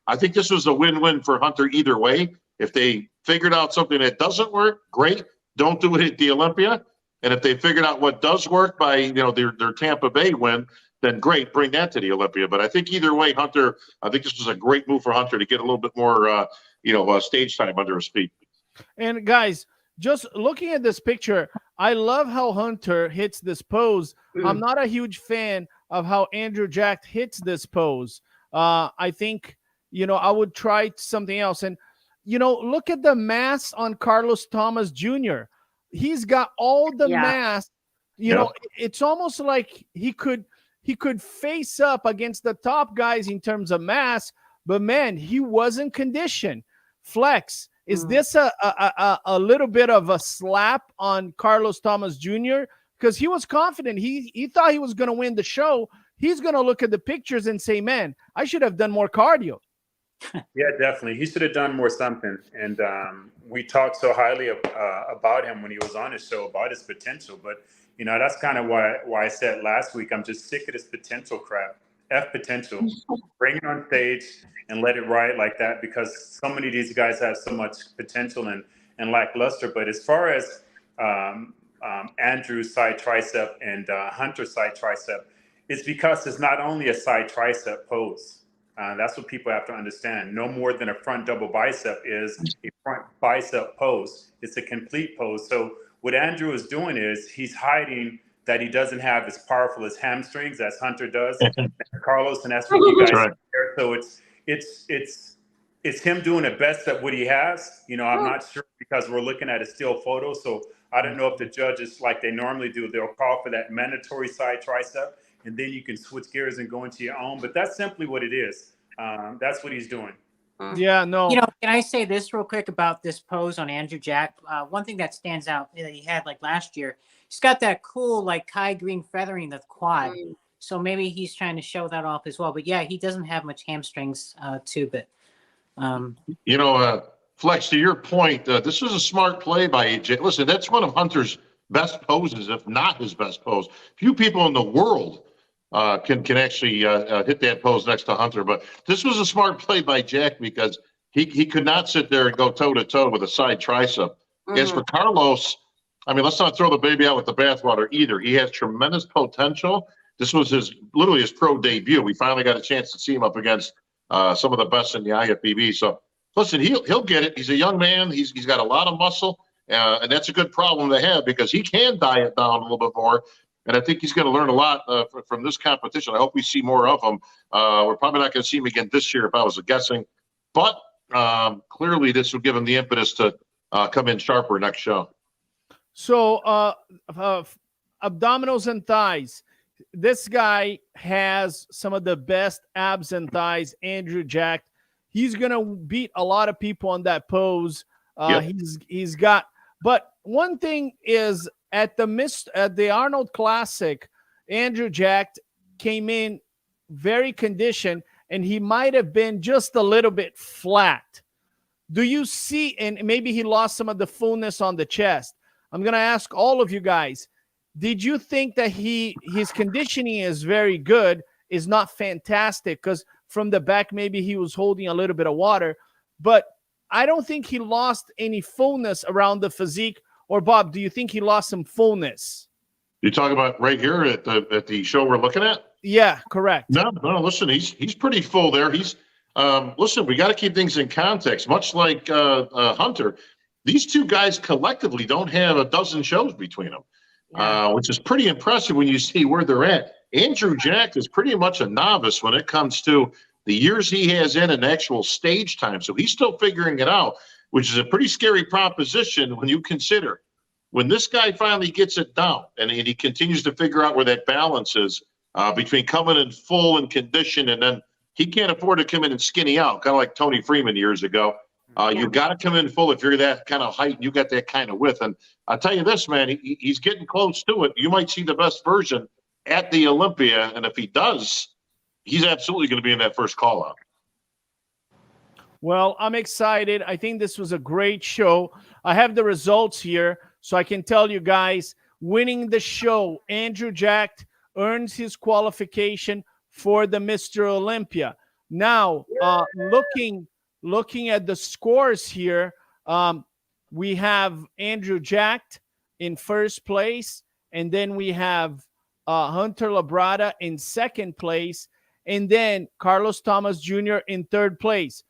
I think this was a win-win for Hunter either way. If they figured out something that doesn't work, great. Don't do it at the Olympia. And if they figured out what does work by their Tampa Bay win, then great, bring that to the Olympia. But I think either way, Hunter, I think this was a great move for Hunter to get a little bit more stage time under his feet. And guys, just looking at this picture, I love how Hunter hits this pose. I'm not a huge fan of how Andrew Jack hits this pose. I think, I would try something else. And, look at the mass on Carlos Thomas Jr. He's got all the mass. It's almost like he could face up against the top guys in terms of mass, but man, he wasn't conditioned. Flex, is this a little bit of a slap on Carlos Thomas Jr.? Because he was confident. He thought he was going to win the show. He's going to look at the pictures and say, man, I should have done more cardio. Yeah, definitely. He should have done more something. And we talked so highly about him when he was on his show, about his potential. But, that's kind of why I said last week, I'm just sick of this potential crap. F potential. Bring it on stage and let it ride like that, because so many of these guys have so much potential and lackluster. But as far as Andrew's side tricep and Hunter's side tricep, it's because it's not only a side tricep pose. That's what people have to understand. No more than a front double bicep is a front bicep pose. It's a complete pose. So what Andrew is doing is he's hiding that he doesn't have as powerful as hamstrings as Hunter does, Carlos, and that's what you guys right. So it's him doing the best at what he has. I'm not sure, because we're looking at a still photo. So I don't know if the judges, like they normally do, they'll call for that mandatory side tricep, and then you can switch gears and go into your own. But that's simply what it is. That's what he's doing. Yeah, no. Can I say this real quick about this pose on Andrew Jack? One thing that stands out that he had like last year, he's got that cool like Kai green feathering the quad. So maybe he's trying to show that off as well. But yeah, he doesn't have much hamstrings too. But Flex, to your point, this was a smart play by AJ. Listen, that's one of Hunter's best poses, if not his best pose. Few people in the world can actually hit that pose next to Hunter. But this was a smart play by Jack, because he could not sit there and go toe-to-toe with a side tricep. As for Carlos, I mean, let's not throw the baby out with the bathwater either. He has tremendous potential. This was literally his pro debut. We finally got a chance to see him up against some of the best in the IFBB. So, listen, he'll get it. He's a young man. He's got a lot of muscle, and that's a good problem to have, because he can diet down a little bit more. And I think he's going to learn a lot from this competition. I hope we see more of him. We're probably not going to see him again this year, if I was guessing. But clearly this will give him the impetus to come in sharper next show. So abdominals and thighs. this guy has some of the best abs and thighs, Andrew Jack. He's going to beat a lot of people on that pose. Yep. He's got, but one thing is at the Arnold Classic, Andrew Jack came in very conditioned, and he might have been just a little bit flat. Do you see, and maybe he lost some of the fullness on the chest. I'm going to ask all of you guys, did you think that his conditioning is very good, is not fantastic? Because from the back, maybe he was holding a little bit of water, but I don't think he lost any fullness around the physique. Or Bob, do you think he lost some fullness? You talking about right here at the show we're looking at? Yeah, correct. No, listen, he's pretty full there. He's listen, we got to keep things in context. Much like Hunter, these two guys collectively don't have a dozen shows between them, which is pretty impressive when you see where they're at. Andrew Jack is pretty much a novice when it comes to the years he has in an actual stage time. So he's still figuring it out, which is a pretty scary proposition when you consider when this guy finally gets it down and he continues to figure out where that balance is between coming in full and condition, and then he can't afford to come in and skinny out, kind of like Tony Freeman years ago. You got to come in full if you're that kind of height and you got that kind of width. And I'll tell you this, man, he's getting close to it. You might see the best version at the Olympia, and if he does, he's absolutely going to be in that first call out. Well, I'm excited. I think this was a great show. I have the results here, so I can tell you guys, winning the show, Andrew Jack earns his qualification for the Mr. Olympia. Now, looking at the scores here, we have Andrew Jack in first place, and then we have Hunter Labrada in second place, and then Carlos Thomas Jr. in third place.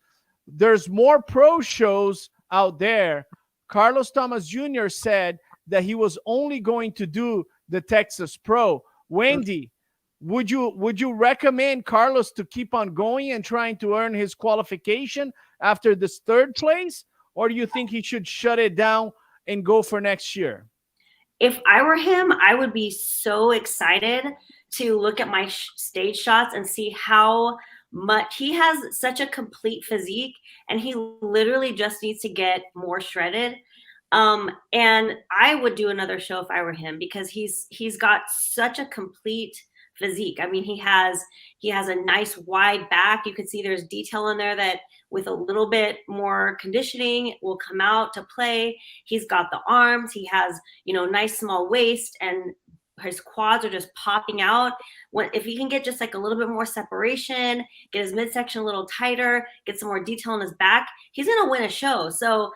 There's more pro shows out there. Carlos Thomas Jr. said that he was only going to do the Texas Pro. Wendy, would you recommend Carlos to keep on going and trying to earn his qualification after this third place? Or do you think he should shut it down and go for next year? If I were him, I would be so excited to look at my stage shots and see how much he has such a complete physique, and he literally just needs to get more shredded. And I would do another show if I were him, because he's got such a complete physique. I mean, he has a nice wide back. You can see there's detail in there that with a little bit more conditioning will come out to play. He's got the arms, he has, nice small waist, and his quads are just popping out. If he can get just like a little bit more separation, get his midsection a little tighter, get some more detail in his back, he's going to win a show. So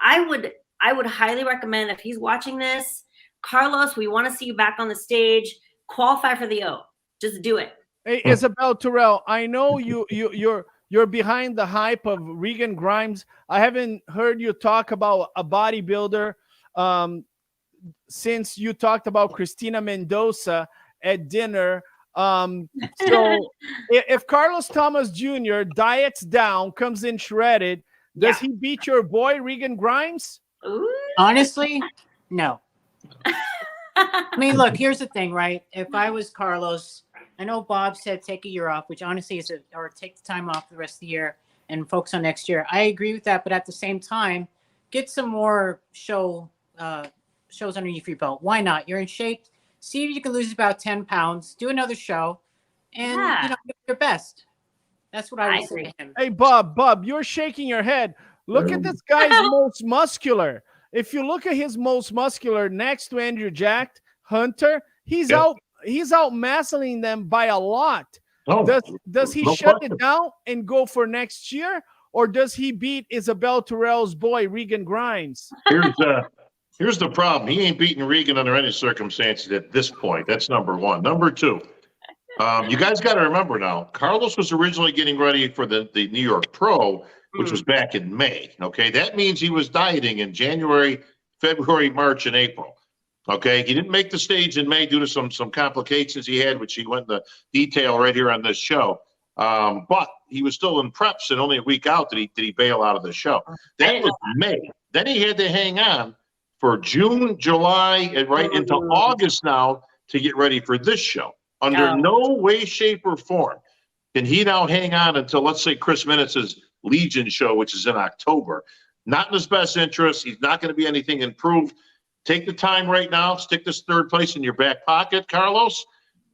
I would highly recommend, if he's watching this, Carlos, we want to see you back on the stage. Qualify for the O. Just do it. Hey, Isabel Terrell, I know you're behind the hype of Regan Grimes. I haven't heard you talk about a bodybuilder since you talked about Christina Mendoza at dinner. So if Carlos Thomas Jr. diets down, comes in shredded, does he beat your boy Regan Grimes? Ooh. Honestly, no. I mean, look, here's the thing, right? If I was Carlos, I know Bob said take a year off, which honestly is or take the time off the rest of the year and focus on next year. I agree with that, but at the same time, get some more shows underneath your belt. Why not? You're in shape. See if you can lose about 10 pounds. Do another show, and do your best. That's what I would say to him. Hey, Bob, you're shaking your head. Look at this guy's most muscular. If you look at his most muscular next to Andrew Jack, Hunter, he's out muscling them by a lot. Does he shut it down and go for next year, or does he beat Isabel Terrell's boy Regan Grimes? Here's the problem. He ain't beating Regan under any circumstances at this point. That's number one. Number two, you guys got to remember now, Carlos was originally getting ready for the New York Pro, which was back in May. Okay, that means he was dieting in January, February, March, and April. Okay, he didn't make the stage in May due to some complications he had, which he went into detail right here on this show. But he was still in preps, and only a week out did he bail out of the show. That was May. Then he had to hang on for June, July, and right into August now to get ready for this show. Under no way, shape, or form can he now hang on until, let's say, Chris Minnitz's Legion show, which is in October. Not in his best interest. He's not going to be anything improved. Take the time right now. Stick this third place in your back pocket, Carlos.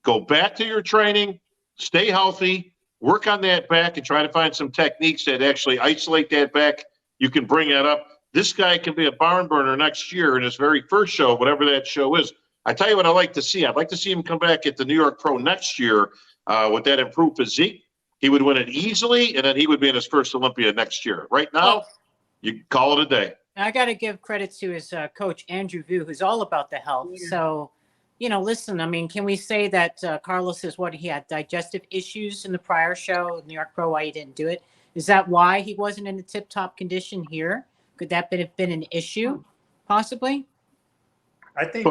Go back to your training. Stay healthy. Work on that back and try to find some techniques that actually isolate that back. You can bring that up. This guy can be a barn burner next year in his very first show, whatever that show is. I tell you what I like to see. I'd like to see him come back at the New York Pro next year with that improved physique. He would win it easily, and then he would be in his first Olympia next year. Right now, you call it a day. I got to give credit to his coach, Andrew Vu, who's all about the health. So, listen, I mean, can we say that Carlos is he had digestive issues in the prior show, New York Pro, why he didn't do it? Is that why he wasn't in the tip-top condition here? Could that have been an issue, possibly? I think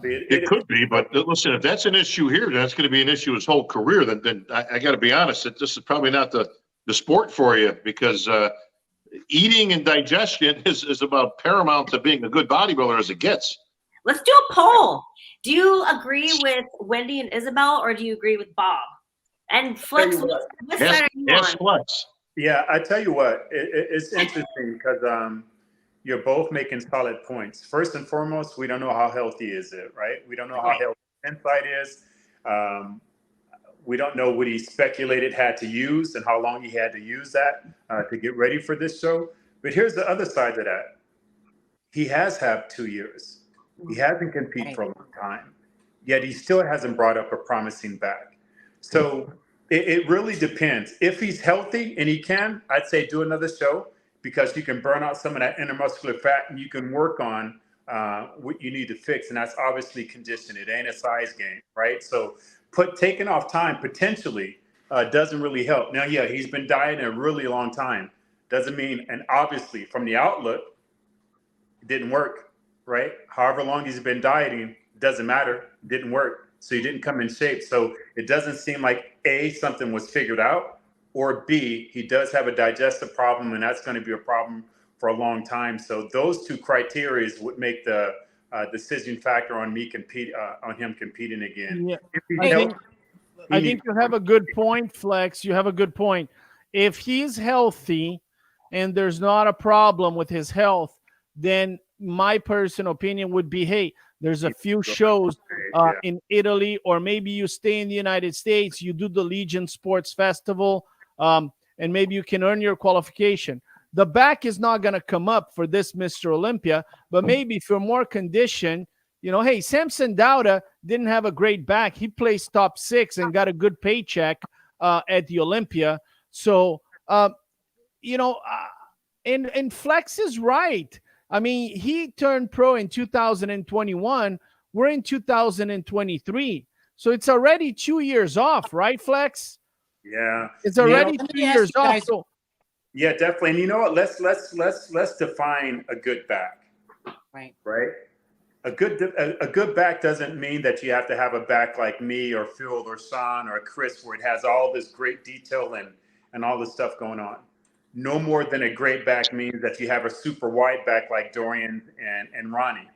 it could be, but listen, if that's an issue here, that's going to be an issue his whole career. Then I got to be honest, that this is probably not the sport for you, because eating and digestion is about paramount to being a good bodybuilder as it gets. Let's do a poll. Do you agree with Wendy and Isabel, or do you agree with Bob? And Flex, what side are you on? Flex. Yeah, I tell you what, it's interesting because you're both making solid points. First and foremost, we don't know how healthy is it, right? We don't know how healthy inside is. We don't know what he speculated had to use and how long he had to use that to get ready for this show. But here's the other side of that. He has had 2 years. He hasn't competed for a long time, yet he still hasn't brought up a promising back. So it really depends. If he's healthy and he can, I'd say do another show, because you can burn out some of that intermuscular fat and you can work on what you need to fix. And that's obviously condition. It ain't a size game, right? So taking off time potentially doesn't really help. Now, yeah, he's been dieting a really long time. Doesn't mean, and obviously from the outlook, it didn't work, right? However long he's been dieting, doesn't matter, didn't work. So he didn't come in shape. So it doesn't seem like A, something was figured out, or B, he does have a digestive problem, and that's going to be a problem for a long time. So those two criteria would make the decision factor on him competing again. Yeah. I think you have a good point, Flex. You have a good point. If he's healthy and there's not a problem with his health, then my personal opinion would be, hey, there's a few shows in Italy, or maybe you stay in the United States, you do the Legion Sports Festival, and maybe you can earn your qualification. The back is not going to come up for this Mr. Olympia, but maybe if you're more conditioned, hey, Samson Dauda didn't have a great back. He placed top 6 and got a good paycheck at the Olympia. So, and Flex is right. I mean, he turned pro in 2021. We're in 2023. So it's already 2 years off, right, Flex? Yeah. It's already 2 years off. So. Yeah, definitely. And you know what? Let's define a good back. Right. A good back doesn't mean that you have to have a back like me or Phil or Sean or Chris, where it has all this great detail and all this stuff going on. No more than a great back means that you have a super wide back like Dorian and Ronnie.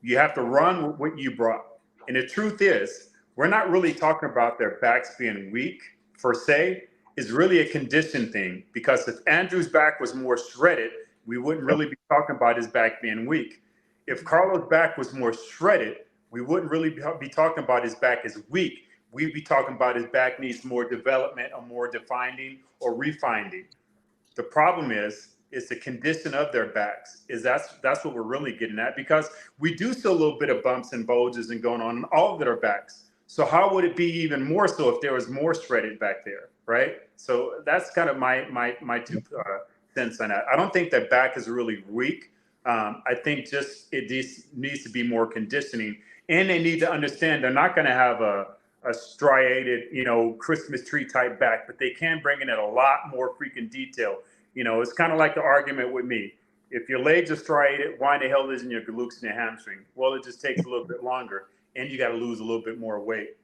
You have to run with what you brought. And the truth is, we're not really talking about their backs being weak per se. It's really a condition thing, because if Andrew's back was more shredded, we wouldn't really be talking about his back being weak. If Carlos' back was more shredded, we wouldn't really be talking about his back as weak. We'd be talking about his back needs more development or more defining or refining. The problem is the condition of their backs. That's what we're really getting at, because we do see a little bit of bumps and bulges and going on in all of their backs. So how would it be even more so if there was more shredded back there, right? So that's kind of my 2 cents on that. I don't think that back is really weak. I think just it needs to be more conditioning, and they need to understand they're not going to have a striated, Christmas tree type back, but they can bring in a lot more freaking detail. It's kind of like the argument with me. If your legs are striated, why in the hell isn't your glutes and your hamstring? Well, it just takes a little bit longer, and you got to lose a little bit more weight.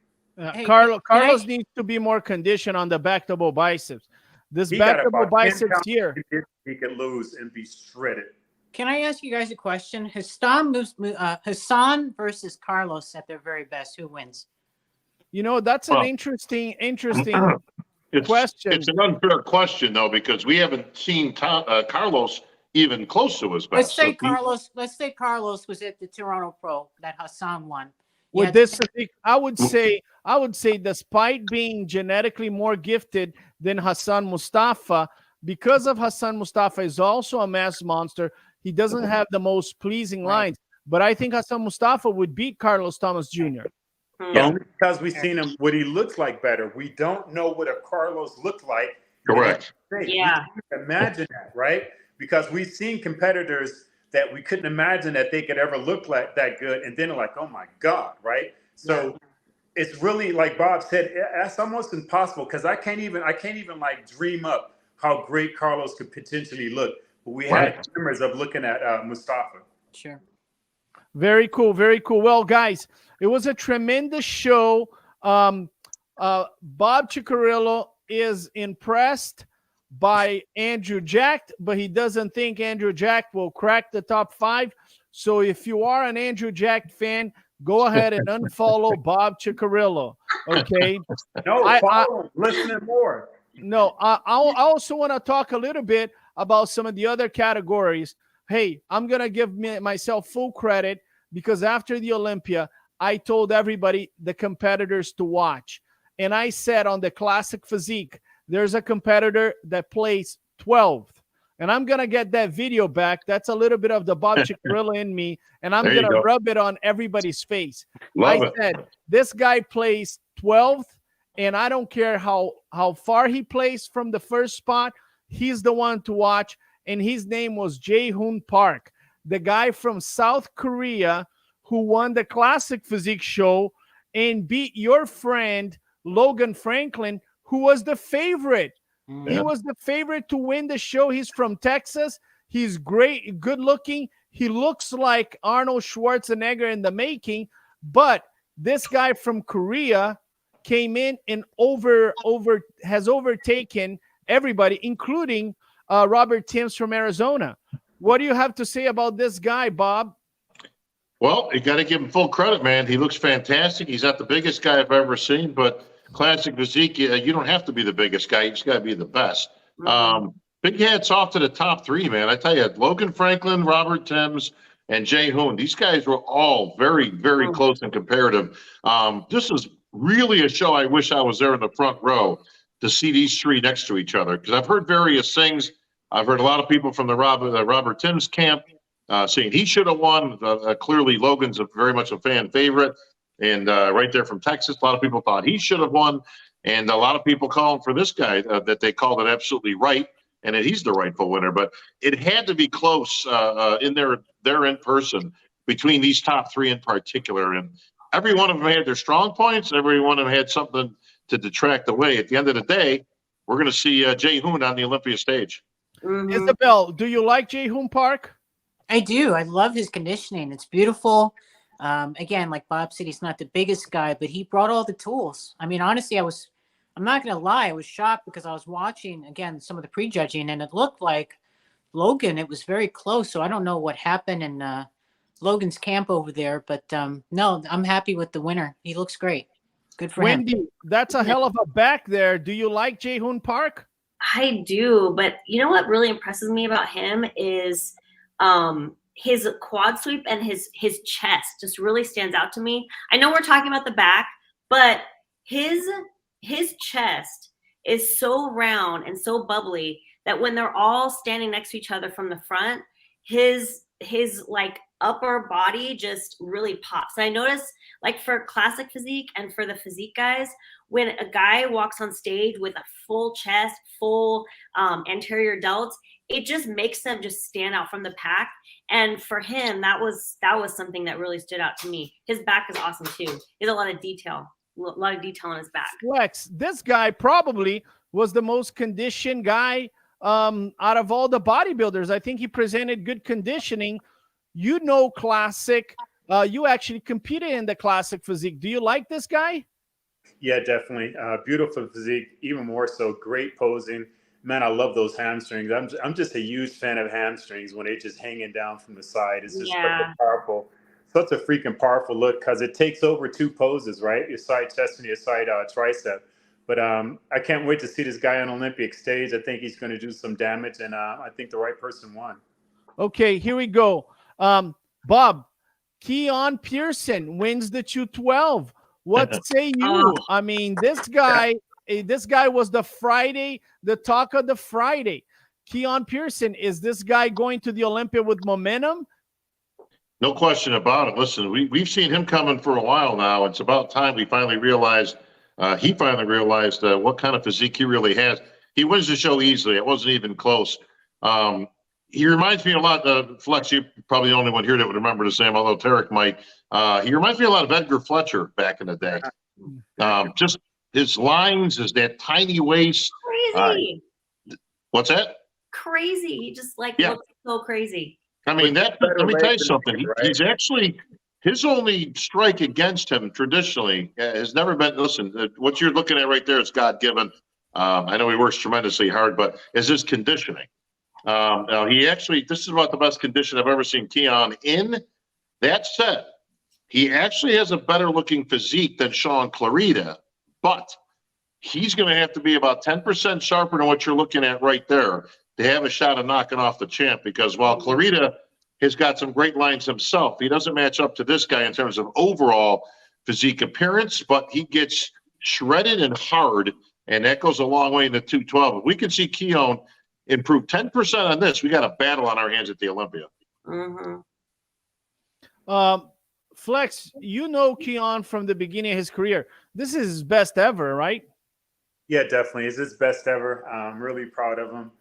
Carlos needs to be more conditioned on the back double biceps. This back double biceps here, he could lose and be shredded. Can I ask you guys a question? Hassan versus Carlos at their very best. Who wins? You know, that's an Well, interesting question. It's an unfair question though, because we haven't seen Carlos even close to his best. Let's say So Carlos. Let's say Carlos was at the Toronto Pro that Hassan won. With Yeah. this, I would say, despite being genetically more gifted than Hassan Mustafa, because of Hassan Mustafa is also a mass monster, he doesn't have the most pleasing lines. But I think Hassan Mustafa would beat Carlos Thomas Jr. Yeah, only because we've seen him what he looks like better. We don't know what a Carlos looked like. correct. Yeah. We can imagine that, right? Because we've seen competitors that we couldn't imagine that they could ever look like that good, and then like, oh my God, right? So it's really like Bob said, that's almost impossible because I can't even like dream up how great Carlos could potentially look. But we had memories of looking at Mustafa. Sure. Very cool. Very cool. Well, guys, it was a tremendous show. Bob Ciccarello is impressed by Andrew Jack, but he doesn't think Andrew Jack will crack the top 5. So if you are an Andrew Jack fan, go ahead and unfollow Bob Ciccarello. Okay. No, follow him, listen to more. No, I also want to talk a little bit about some of the other categories. Hey, I'm going to give myself full credit because after the Olympia, I told everybody, the competitors, to watch. And I said on the classic physique, there's a competitor that placed 12th. And I'm going to get that video back. That's a little bit of the Bob Ciccarello in me. And I'm going to rub it on everybody's face. I said, this guy placed 12th. And I don't care how far he placed from the first spot. He's the one to watch. And his name was Jae-hoon Park, the guy from South Korea who won the classic physique show and beat your friend Logan Franklin, who was the favorite. He was the favorite to win the show. He's from Texas. He's great, good looking. He looks like Arnold Schwarzenegger in the making. But this guy from Korea came in and has overtaken everybody, including Robert Timms from Arizona. What do you have to say about this guy, Bob? Well, you got to give him full credit, man. He looks fantastic. He's not the biggest guy I've ever seen, but classic physique, you don't have to be the biggest guy. You just got to be the best. Big hats off to the top 3, man. I tell you, Logan Franklin, Robert Timms, and Jae-hoon. These guys were all very, very close and comparative. This is really a show I wish I was there in the front row to see these 3 next to each other, because I've heard various things. I've heard a lot of people from the Robert Timms camp saying he should have won. Clearly, Logan's very much a fan favorite. And right there from Texas, a lot of people thought he should have won. And a lot of people calling for this guy that they called it absolutely right, and that he's the rightful winner. But it had to be close in there in person between these top 3 in particular. And every one of them had their strong points. Every one of them had something to detract away. At the end of the day, we're going to see Jae-hoon on the Olympia stage. Isabel, do you like Jae-hoon Park? I do. I love his conditioning. It's beautiful. Again, like Bob said, he's not the biggest guy, but he brought all the tools. I mean, honestly, I'm not going to lie. I was shocked because I was watching, again, some of the prejudging, and it looked like Logan, it was very close. So I don't know what happened in Logan's camp over there, but no, I'm happy with the winner. He looks great. Good for him. Wendy, that's a hell of a back there. Do you like Jae-hoon Park? I do, but you know what really impresses me about him is his quad sweep and his chest just really stands out to me. I know we're talking about the back, but his chest is so round and so bubbly that when they're all standing next to each other from the front, his like upper body just really pops. And I notice, like, for classic physique and for the physique guys, when a guy walks on stage with a full chest, full anterior delts, it just makes them just stand out from the pack. And for him, that was something that really stood out to me. His back is awesome too. He has a lot of detail on his back. Flex, this guy probably was the most conditioned guy out of all the bodybuilders. I think he presented good conditioning. You know, classic. You actually competed in the classic physique. Do you like this guy? Yeah, definitely. Beautiful physique, even more so. Great posing. Man, I love those hamstrings. I'm just a huge fan of hamstrings when they're just hanging down from the side. It's just very powerful. such a freaking powerful look because it takes over two poses, right? Your side chest and your side tricep. But I can't wait to see this guy on Olympic stage. I think he's going to do some damage, and I think the right person won. Okay, here we go. Bob, Keon Pearson wins the 212. What say you? I mean, this guy was the talk of the Friday. Keon Pearson, is this guy going to the Olympia with momentum? No question about it. Listen, we've seen him coming for a while now. It's about time he finally realized what kind of physique he really has. He wins the show easily. It wasn't even close. He reminds me a lot of Flex. You're probably the only one here that would remember his name, although Tarek might. He reminds me a lot of Edgar Fletcher back in the day. Just his lines, that tiny waist. Crazy. What's that? Crazy. He just looks so crazy. I mean, let me tell you something. He's actually, his only strike against him traditionally has never been, listen, what you're looking at right there is God-given. I know he works tremendously hard, but is his conditioning. Now, this is about the best condition I've ever seen Keon in. That said, he actually has a better looking physique than Sean Clarita, but he's going to have to be about 10% sharper than what you're looking at right there to have a shot of knocking off the champ, because while Clarita has got some great lines himself, he doesn't match up to this guy in terms of overall physique appearance, but he gets shredded and hard, and that goes a long way in the 212. If we can see Keon improve 10% on this, we got a battle on our hands at the Olympia. Mm-hmm. Flex, you know Keon from the beginning of his career. This is his best ever, right? Yeah, definitely. It's his best ever. I'm really proud of him.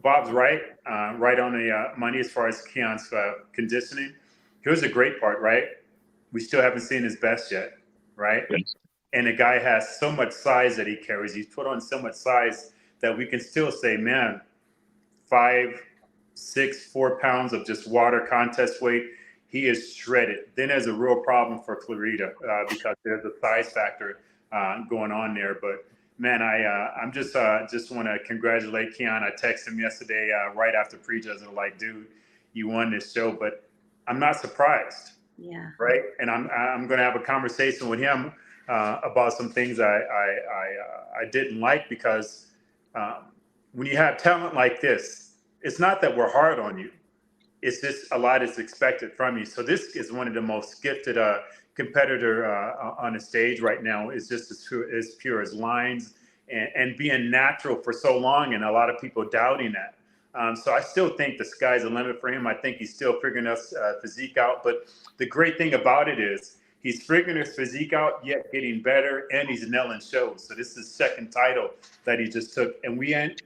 Bob's right on the money as far as Keon's conditioning. Here's the great part, right? We still haven't seen his best yet, right? Yes. And the guy has so much size that he carries. He's put on so much size that we can still say, man, 5, 6, 4 pounds of just water contest weight, he is shredded. Then there's a real problem for Clarita because there's a size factor going on there. But man, I'm just want to congratulate Keon. I texted him yesterday right after prejudging, like, dude, you won this show. But I'm not surprised. Yeah. Right. And I'm going to have a conversation with him about some things I didn't like, because when you have talent like this, it's not that we're hard on you. It's just a lot is expected from you. So this is one of the most gifted competitor on the stage right now. Is just as pure as lines and being natural for so long, and a lot of people doubting that. So I still think the sky's the limit for him. I think he's still figuring his physique out. But the great thing about it is he's figuring his physique out, yet getting better, and he's nailing shows. So this is his second title that he just took. And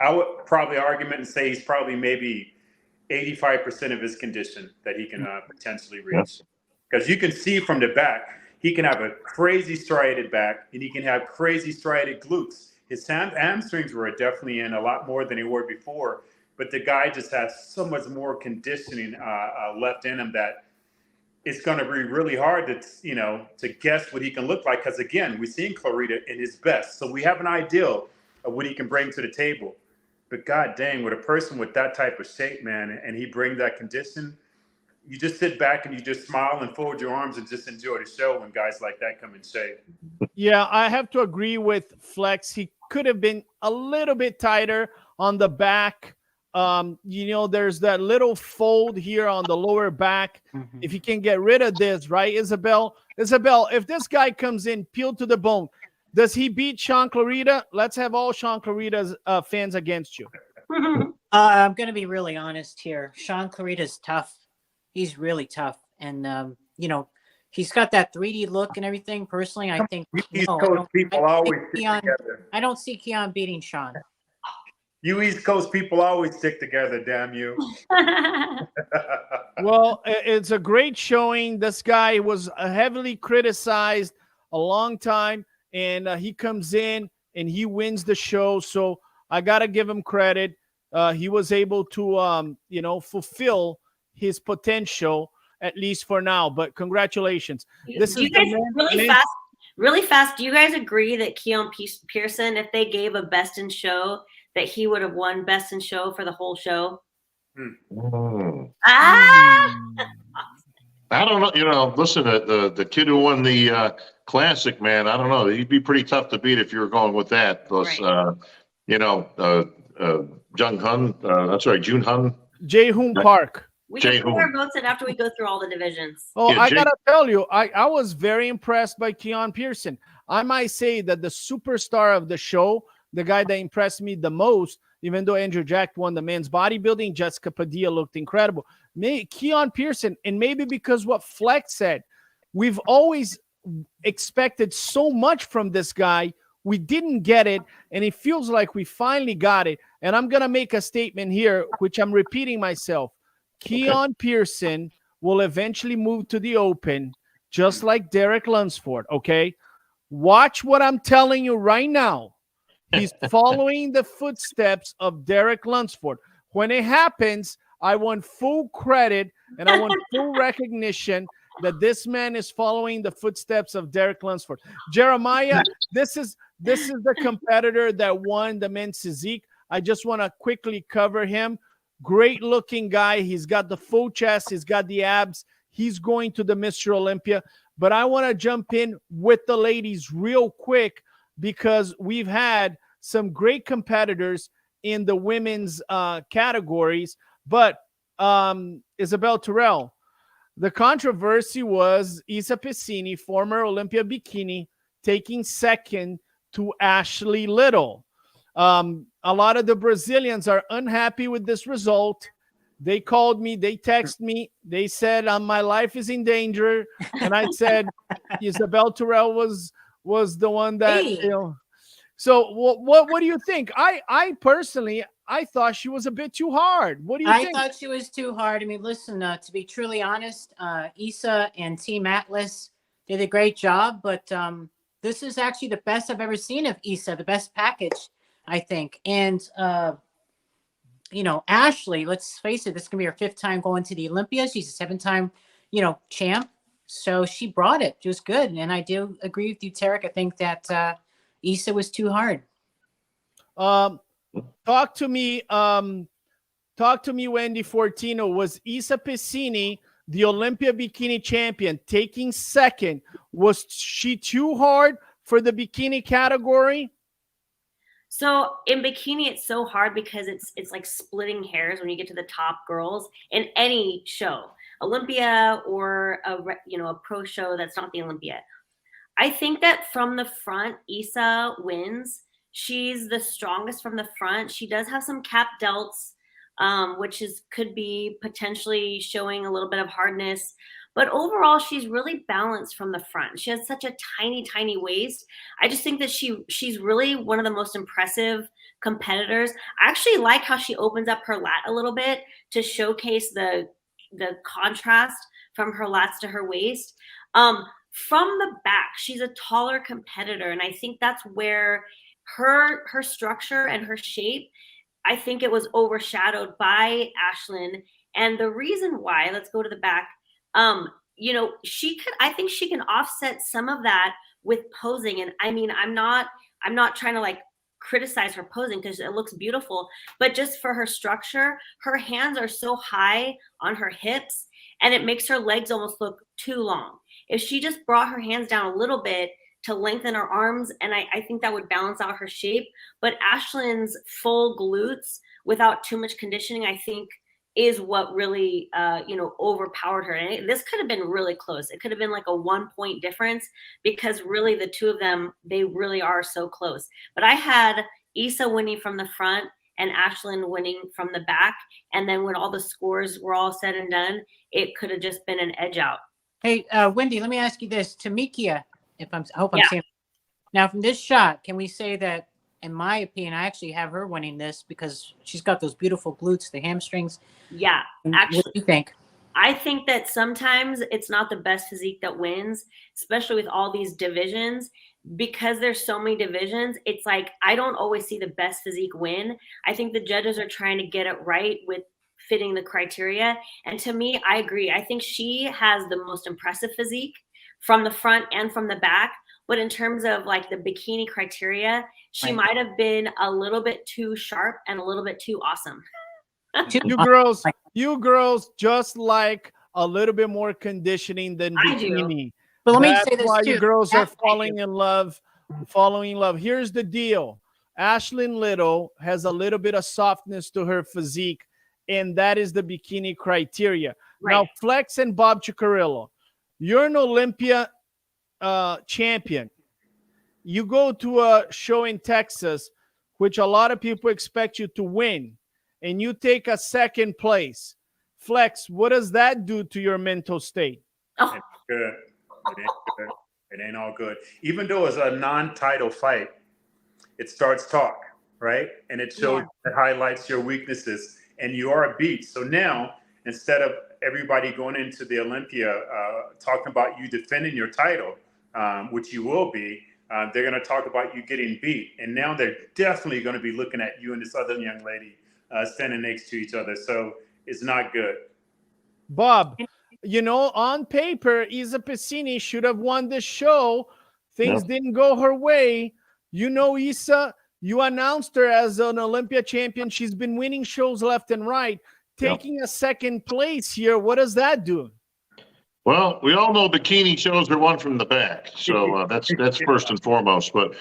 I would probably argument and say he's probably maybe 85% of his condition that he can potentially reach. Because you can see from the back, he can have a crazy striated back, and he can have crazy striated glutes. His hamstrings were definitely in a lot more than they were before, but the guy just has so much more conditioning left in him that it's going to be really hard to guess what he can look like. Because again, we've seen Clarita in his best, so we have an idea of what he can bring to the table. But god dang, with a person with that type of shape, man, and he brings that condition, you just sit back and you just smile and fold your arms and just enjoy the show when guys like that come in shape. Yeah, I have to agree with Flex. He could have been a little bit tighter on the back. There's that little fold here on the lower back. Mm-hmm. If you can get rid of this, right, Isabel? Isabel, if this guy comes in peeled to the bone, does he beat Sean Clarita? Let's have all Sean Clarita's fans against you. I'm going to be really honest here. Sean Clarita's tough. He's really tough. And, he's got that 3D look and everything. Personally, I think I don't see Keon beating Sean. You East Coast people always stick together, damn you. Well, it's a great showing. This guy was heavily criticized a long time, and he comes in and he wins the show. So I got to give him credit. He was able to, fulfill his potential, at least for now. But congratulations. This is really fast. Do you guys agree that Keon Pearson, if they gave a best in show, that he would have won best in show for the whole show? Mm. Ah, I don't know. Listen, the kid who won the classic, man. I don't know. He'd be pretty tough to beat if you were going with that. Plus, Right. Jung Hun. I'm sorry, Jun Hun. Jae-hoon Park. We can put our Jae-hoon. votes in after we go through all the divisions. Oh, Yeah, I gotta tell you, I was very impressed by Keon Pearson. I might say that the superstar of the show, the guy that impressed me the most, even though Andrew Jack won the men's bodybuilding, Jessica Padilla looked incredible. Keon Pearson, and maybe because what Flex said, we've always expected so much from this guy. We didn't get it, and it feels like we finally got it. And I'm gonna make a statement here, which I'm repeating myself. Keon Pearson will eventually move to the Open, just like Derek Lunsford, okay? Watch what I'm telling you right now. He's following the footsteps of Derek Lunsford. When it happens, I want full credit and I want full recognition that this man is following the footsteps of Derek Lunsford. Jeremiah, this is the competitor that won the men's physique. I just want to quickly cover him. Great looking guy. He's got the full chest. He's got the abs. He's going to the Mr. Olympia. But I want to jump in with the ladies real quick because we've had some great competitors in the women's categories. But Isabel Terrell, the controversy was Isa Piscini, former Olympia bikini, taking second to Ashley Little. A lot of the Brazilians are unhappy with this result. They called me, they texted me, they said my life is in danger, and I said Isabel Terrell was the one that So what do you think? I personally I thought she was a bit too hard. What do you think? I thought she was too hard. I mean, listen, to be truly honest, Issa and Team Atlas did a great job, but this is actually the best I've ever seen of Issa, the best package, I think. And, Ashley, let's face it, this is going to be her 5th time going to the Olympia. She's a 7-time, champ. So she brought it. She was good. And I do agree with you, Tarek. I think that Issa was too hard. Talk to me, Wendy Fortino. Was Isa Piscini the Olympia bikini champion taking second? Was she too hard for the bikini category? So in bikini, it's so hard because it's like splitting hairs when you get to the top girls in any show, Olympia or a pro show that's not the Olympia. I think that from the front, Issa wins. She's the strongest from the front. She does have some cap delts, which could be potentially showing a little bit of hardness. But overall, she's really balanced from the front. She has such a tiny, tiny waist. I just think that she's really one of the most impressive competitors. I actually like how she opens up her lat a little bit to showcase the contrast from her lats to her waist. From the back, she's a taller competitor, and I think that's where her structure and her shape, I think it was overshadowed by Ashlyn. And the reason why, let's go to the back, I think she can offset some of that with posing. And I mean, I'm not trying to like criticize her posing because it looks beautiful, but just for her structure, her hands are so high on her hips and it makes her legs almost look too long. If she just brought her hands down a little bit to lengthen her arms, and I think that would balance out her shape. But Ashlyn's full glutes without too much conditioning, I think, is what really, overpowered her. And this could have been really close. It could have been like a 1-point difference because really the two of them, they really are so close. But I had Issa winning from the front and Ashlyn winning from the back. And then when all the scores were all said and done, it could have just been an edge out. Hey, Wendy, let me ask you this. Tamikia, I hope I'm saying. Now, from this shot, can we say that, in my opinion, I actually have her winning this because she's got those beautiful glutes, the hamstrings. Yeah, actually. What do you think? I think that sometimes it's not the best physique that wins, especially with all these divisions. Because there's so many divisions, it's like I don't always see the best physique win. I think the judges are trying to get it right with fitting the criteria. And to me, I agree. I think she has the most impressive physique from the front and from the back. But in terms of like the bikini criteria, she might have been a little bit too sharp and a little bit too awesome. You girls just like a little bit more conditioning than I do. bikini. But let me That's say this why too. you girls are That's what I do. falling in love. Here's the deal. Ashlyn Little has a little bit of softness to her physique, and that is the bikini criteria. Right. Now, Flex and Bob Cicarillo, you're an Olympia champion. You go to a show in Texas, which a lot of people expect you to win, and you take a second place. Flex, what does that do to your mental state? Oh, It's good. It ain't good. It ain't all good. Even though it's a non-title fight, it starts talk, right? And it shows, it highlights your weaknesses, and you are beat. So now, instead of everybody going into the Olympia talking about you defending your title, which you will be, they're going to talk about you getting beat. And now they're definitely going to be looking at you and this other young lady standing next to each other. So it's not good. Bob, you know, on paper, Isa Piscini should have won the show. Things didn't go her way. You know, Isa, you announced her as an Olympia champion. She's been winning shows left and right. Taking a second place here, what does that do? Well, we all know bikini shows are won from the back, so that's first and foremost. But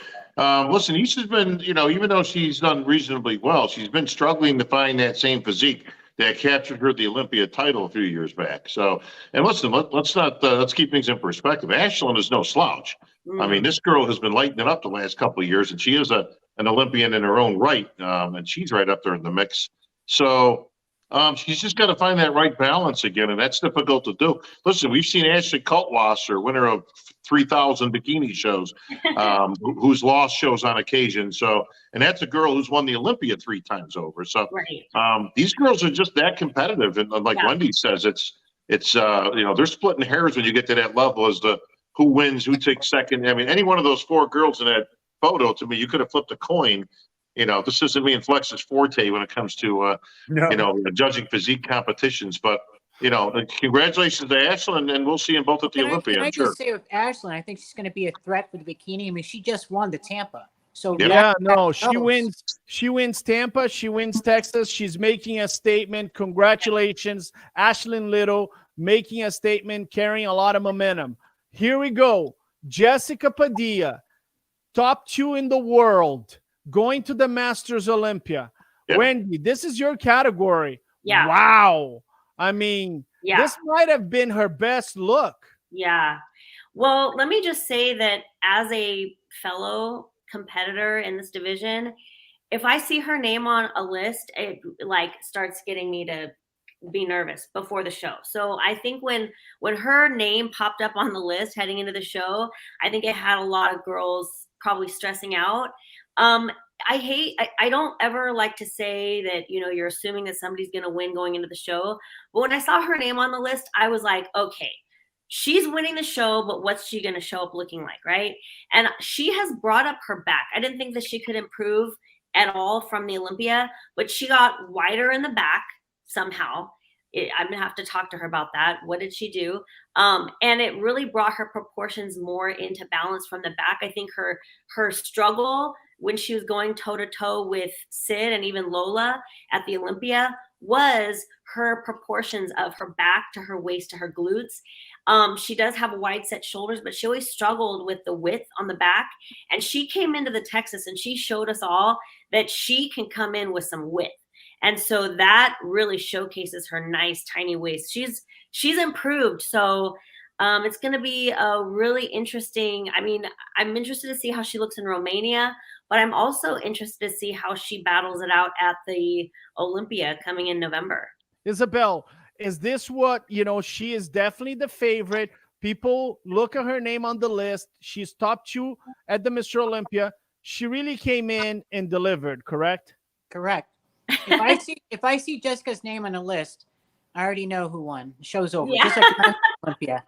listen, Issa's been, you know, even though she's done reasonably well, she's been struggling to find that same physique that captured her the Olympia title a few years back. So, and listen, let's keep things in perspective. Ashlyn is no slouch. I mean, this girl has been lighting it up the last couple of years, and she is an Olympian in her own right, and she's right up there in the mix. So. She's just got to find that right balance again, and that's difficult to do. Listen, we've seen Ashley Kultwasser, winner of 3,000 bikini shows, who's lost shows on occasion. So, and that's a girl who's won the Olympia 3 times over. So, these girls are just that competitive, and like Wendy says, it's you know, they're splitting hairs when you get to that level as to who wins, who takes second. I mean, any one of those 4 girls in that photo, to me, you could have flipped a coin. You know, this isn't me and Flex's forte when it comes to, you know, judging physique competitions. But, you know, congratulations to Ashlyn, and we'll see them both at the Olympia. Can I just say with Ashlyn, I think she's going to be a threat for the bikini. I mean, she just won the Tampa. So she wins Tampa, she wins Texas. She's making a statement. Congratulations, Ashlyn Little, making a statement, carrying a lot of momentum. Here we go. Jessica Padilla, top 2 in the world, going to the Masters Olympia. Wendy, this is your category. Wow. I mean, this might have been her best look. Yeah. Well, let me just say that as a fellow competitor in this division, if I see her name on a list, it like starts getting me to be nervous before the show. So I think when her name popped up on the list heading into the show, I think it had a lot of girls probably stressing out. I don't ever like to say that, you know, you're assuming that somebody's going to win going into the show. But when I saw her name on the list, I was like, okay, she's winning the show, but what's she going to show up looking like, right? And she has brought up her back. I didn't think that she could improve at all from the Olympia, but she got wider in the back somehow. I'm going to have to talk to her about that. What did she do? And it really brought her proportions more into balance from the back. I think her struggle when she was going toe-to-toe with Sid and even Lola at the Olympia was her proportions of her back to her waist to her glutes. She does have wide set shoulders, but she always struggled with the width on the back. And she came into the Texas and she showed us all that she can come in with some width. And so that really showcases her nice tiny waist. She's improved. So it's going to be a really interesting. I mean, I'm interested to see how she looks in Romania, but I'm also interested to see how she battles it out at the Olympia coming in November. Isabel, is this what, you know, she is definitely the favorite. People look at her name on the list. She's top 2 at the Mr. Olympia. She really came in and delivered, correct? Correct. If I see Jessica's name on a list, I already know who won. The show's over. Yeah. Just like Olympia.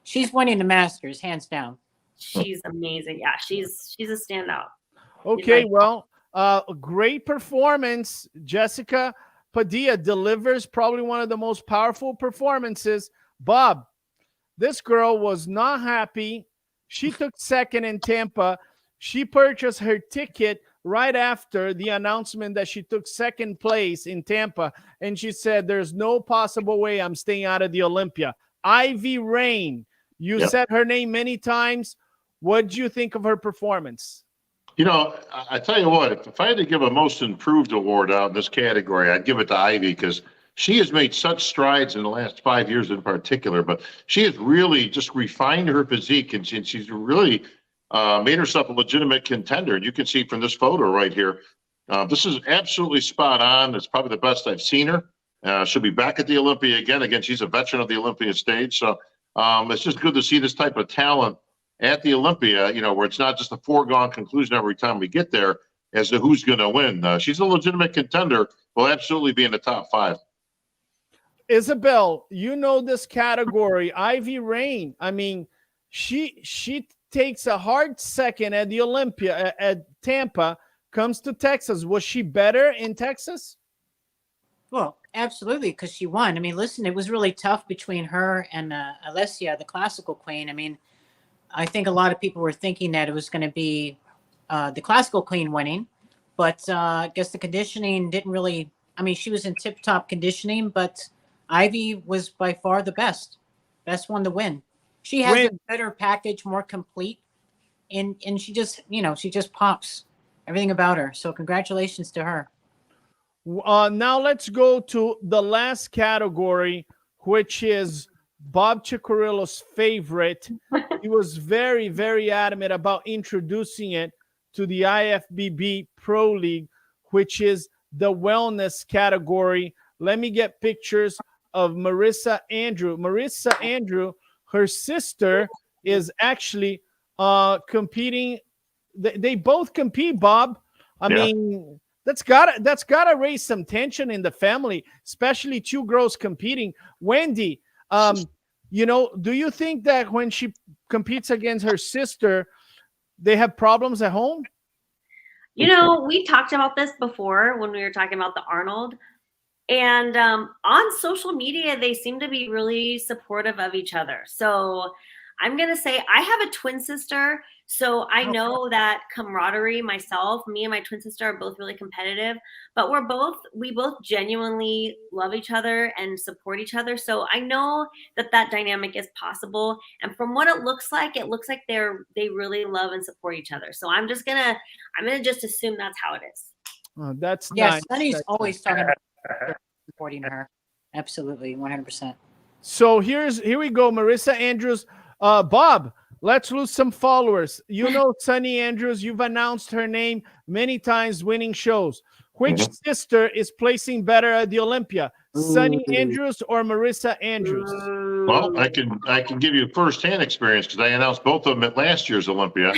She's winning the Masters, hands down. She's amazing. Yeah, she's a standout. Okay, well, great performance. Jessica Padilla delivers probably one of the most powerful performances. Bob, this girl was not happy. She took second in Tampa. She purchased her ticket right after the announcement that she took second place in Tampa, and she said, there's no possible way I'm staying out of the Olympia. Ivy Rain, you Yep. said her name many times. What do you think of her performance? You know, I tell you what, if I had to give a most improved award out in this category, I'd give it to Ivy, because she has made such strides in the last 5 years in particular, but she has really just refined her physique, and she's really made herself a legitimate contender. And you can see from this photo right here, this is absolutely spot on. It's probably the best I've seen her. She'll be back at the Olympia again. Again, she's a veteran of the Olympia stage. So it's just good to see this type of talent at the Olympia, you know, where it's not just a foregone conclusion every time we get there as to who's going to win. She's a legitimate contender, will absolutely be in the top 5. Isabel, you know this category, Ivy Rain. I mean, she takes a hard second at the Olympia at Tampa, comes to Texas. Was she better in Texas? Well, absolutely, because she won. I mean, listen, it was really tough between her and Alessia, the classical queen. I mean, I think a lot of people were thinking that it was going to be the classical queen winning, but I guess the conditioning didn't really, I mean, she was in tip-top conditioning, but Ivy was by far the best one to win. She has a better package, more complete, and she just, you know, she just pops everything about her. So congratulations to her. Now let's go to the last category, which is Bob Cicherillo's favorite. He was very, very adamant about introducing it to the IFBB Pro League, which is the wellness category. Let me get pictures of Marissa Andrew. Marissa Andrew, her sister, is actually competing. They both compete, Bob. I mean, that's gotta raise some tension in the family, especially two girls competing. Wendy, you know, do you think that when she competes against her sister, they have problems at home? You know, we talked about this before when we were talking about the Arnold. And on social media, they seem to be really supportive of each other. So I'm going to say I have a twin sister. So I know that camaraderie myself, me and my twin sister are both really competitive, but we both genuinely love each other and support each other. So I know that dynamic is possible. And from what it looks like they really love and support each other. So I'm going to just assume that's how it is. Oh, that's yes. nice. Sunny's always talking about supporting her. Absolutely. 100%. So here we go. Marissa Andrews, Bob, let's lose some followers. You know, Sunny Andrews, you've announced her name many times, winning shows. Which sister is placing better at the Olympia? Sunny Andrews or Marissa Andrews? Well, I can give you firsthand experience because I announced both of them at last year's Olympia,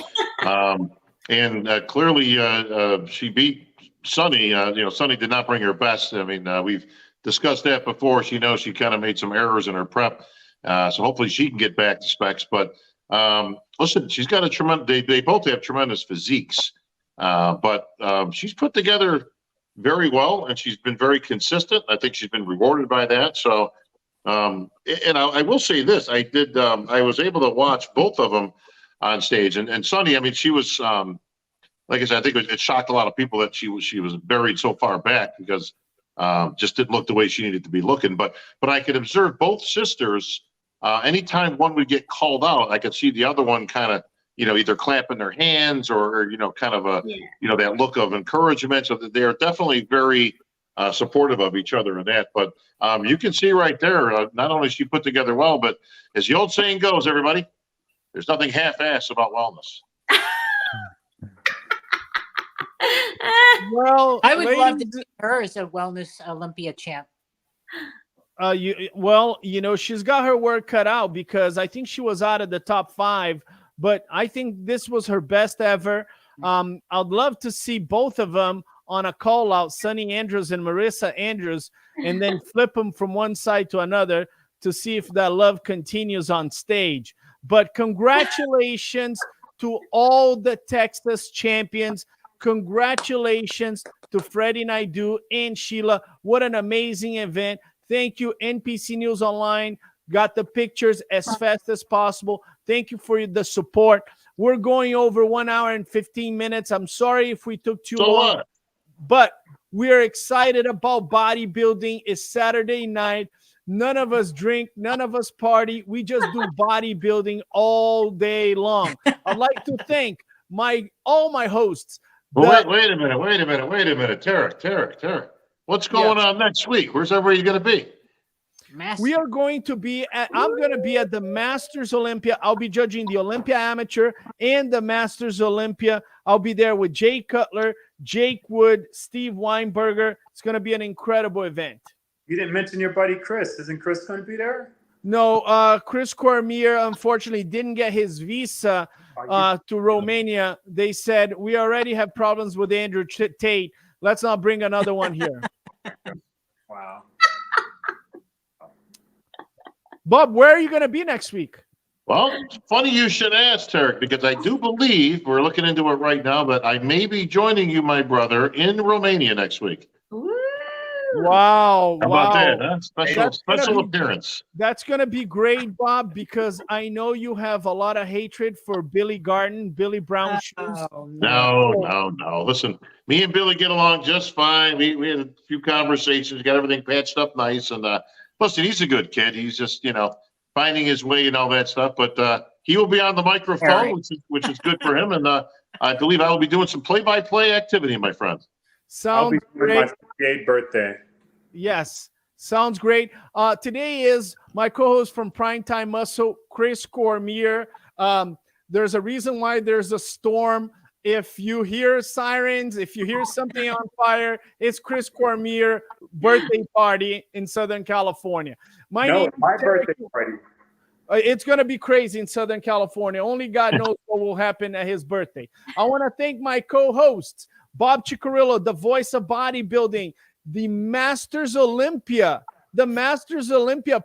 and clearly she beat Sunny. You know, Sunny did not bring her best. I mean, we've discussed that before. She knows she kind of made some errors in her prep, so hopefully she can get back to specs. But listen, she's got a tremendous. They both have tremendous physiques, but she's put together very well, and she's been very consistent. I think she's been rewarded by that. So, and I will say this: I was able to watch both of them on stage, and Sunny. I mean, she was. Like I said, I think it shocked a lot of people that she was buried so far back because just didn't look the way she needed to be looking. But I could observe both sisters. Anytime one would get called out, I could see the other one kind of, you know, either clapping their hands or you know, kind of you know, that look of encouragement. So that they are definitely very supportive of each other in that. But you can see right there, not only is she put together well, but as the old saying goes, everybody, there's nothing half-assed about wellness. Well, I would love to see her as a wellness Olympia champ. You know, she's got her work cut out because I think she was out of the top 5, but I think this was her best ever. I'd love to see both of them on a call out, Sunny Andrews and Marissa Andrews, and then flip them from one side to another to see if that love continues on stage. But congratulations to all the Texas champions. Congratulations to Freddie Naidoo and Sheila. What an amazing event. Thank you, NPC News Online. Got the pictures as fast as possible. Thank you for the support. We're going over 1 hour and 15 minutes. I'm sorry if we took too long. What? But we're excited about bodybuilding. It's Saturday night. None of us drink. None of us party. We just do bodybuilding all day long. I'd like to thank all my hosts. Well, wait a minute. Tarek. What's going on next week? Where's everybody going to be? We are going to be I'm going to be at the Masters Olympia. I'll be judging the Olympia Amateur and the Masters Olympia. I'll be there with Jay Cutler, Jake Wood, Steve Weinberger. It's going to be an incredible event. You didn't mention your buddy Chris. Isn't Chris going to be there? No, Chris Cormier unfortunately didn't get his visa to Romania. They said, we already have problems with Andrew Tate. Let's not bring another one here. Wow. Bob, where are you going to be next week? Well, it's funny you should ask, Tarek, because I do believe, we're looking into it right now, but I may be joining you, my brother, in Romania next week. Woo! Wow. How about that, huh? Special be, appearance. That's going to be great, Bob, because I know you have a lot of hatred for Billy Garden, Billy Brown shoes. No. Listen, me and Billy get along just fine. We had a few conversations, got everything patched up nice. And listen, he's a good kid. He's just, finding his way and all that stuff. But he will be on the microphone, which is good for him. And I believe I will be doing some play-by-play activity, my friend. I'll be Sounds doing great. my 58th birthday. Yes, sounds great. Today is my co-host from Primetime Muscle, Chris Cormier. There's a reason why there's a storm. If you hear sirens, if you hear something on fire, it's Chris Cormier birthday party in Southern California. My birthday party. It's going to be crazy in Southern California. Only God knows what will happen at his birthday. I want to thank my co-hosts, Bob Ciccarillo, the voice of bodybuilding, the Masters Olympia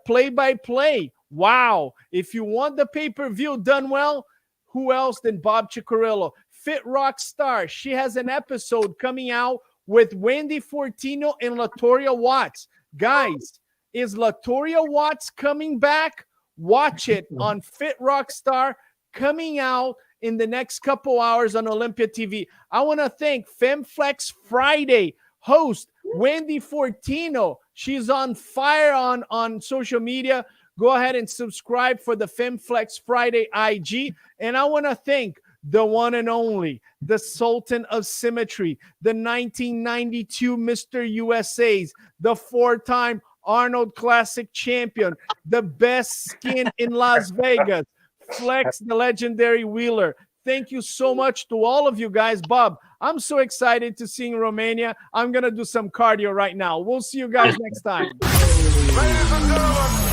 play-by-play. Wow. If you want the pay-per-view done well, who else than Bob Ciccarillo? Fit Rock Star. She has an episode coming out with Wendy Fortino and Latoria Watts. Guys, is Latoria Watts coming back? Watch it on Fit Rock Star, coming out in the next couple hours on Olympia TV. I want to thank FemFlex Friday host Wendy Fortino. She's on fire on social media. Go ahead and subscribe for the FemFlex Friday IG. And I want to thank the one and only, the Sultan of Symmetry, the 1992 Mr. USA's, the 4-time Arnold Classic champion, the best skin in Las Vegas, Flex, the legendary Wheeler. Thank you so much to all of you guys. Bob, I'm so excited to see you in Romania. I'm going to do some cardio right now. We'll see you guys next time. Ladies and gentlemen.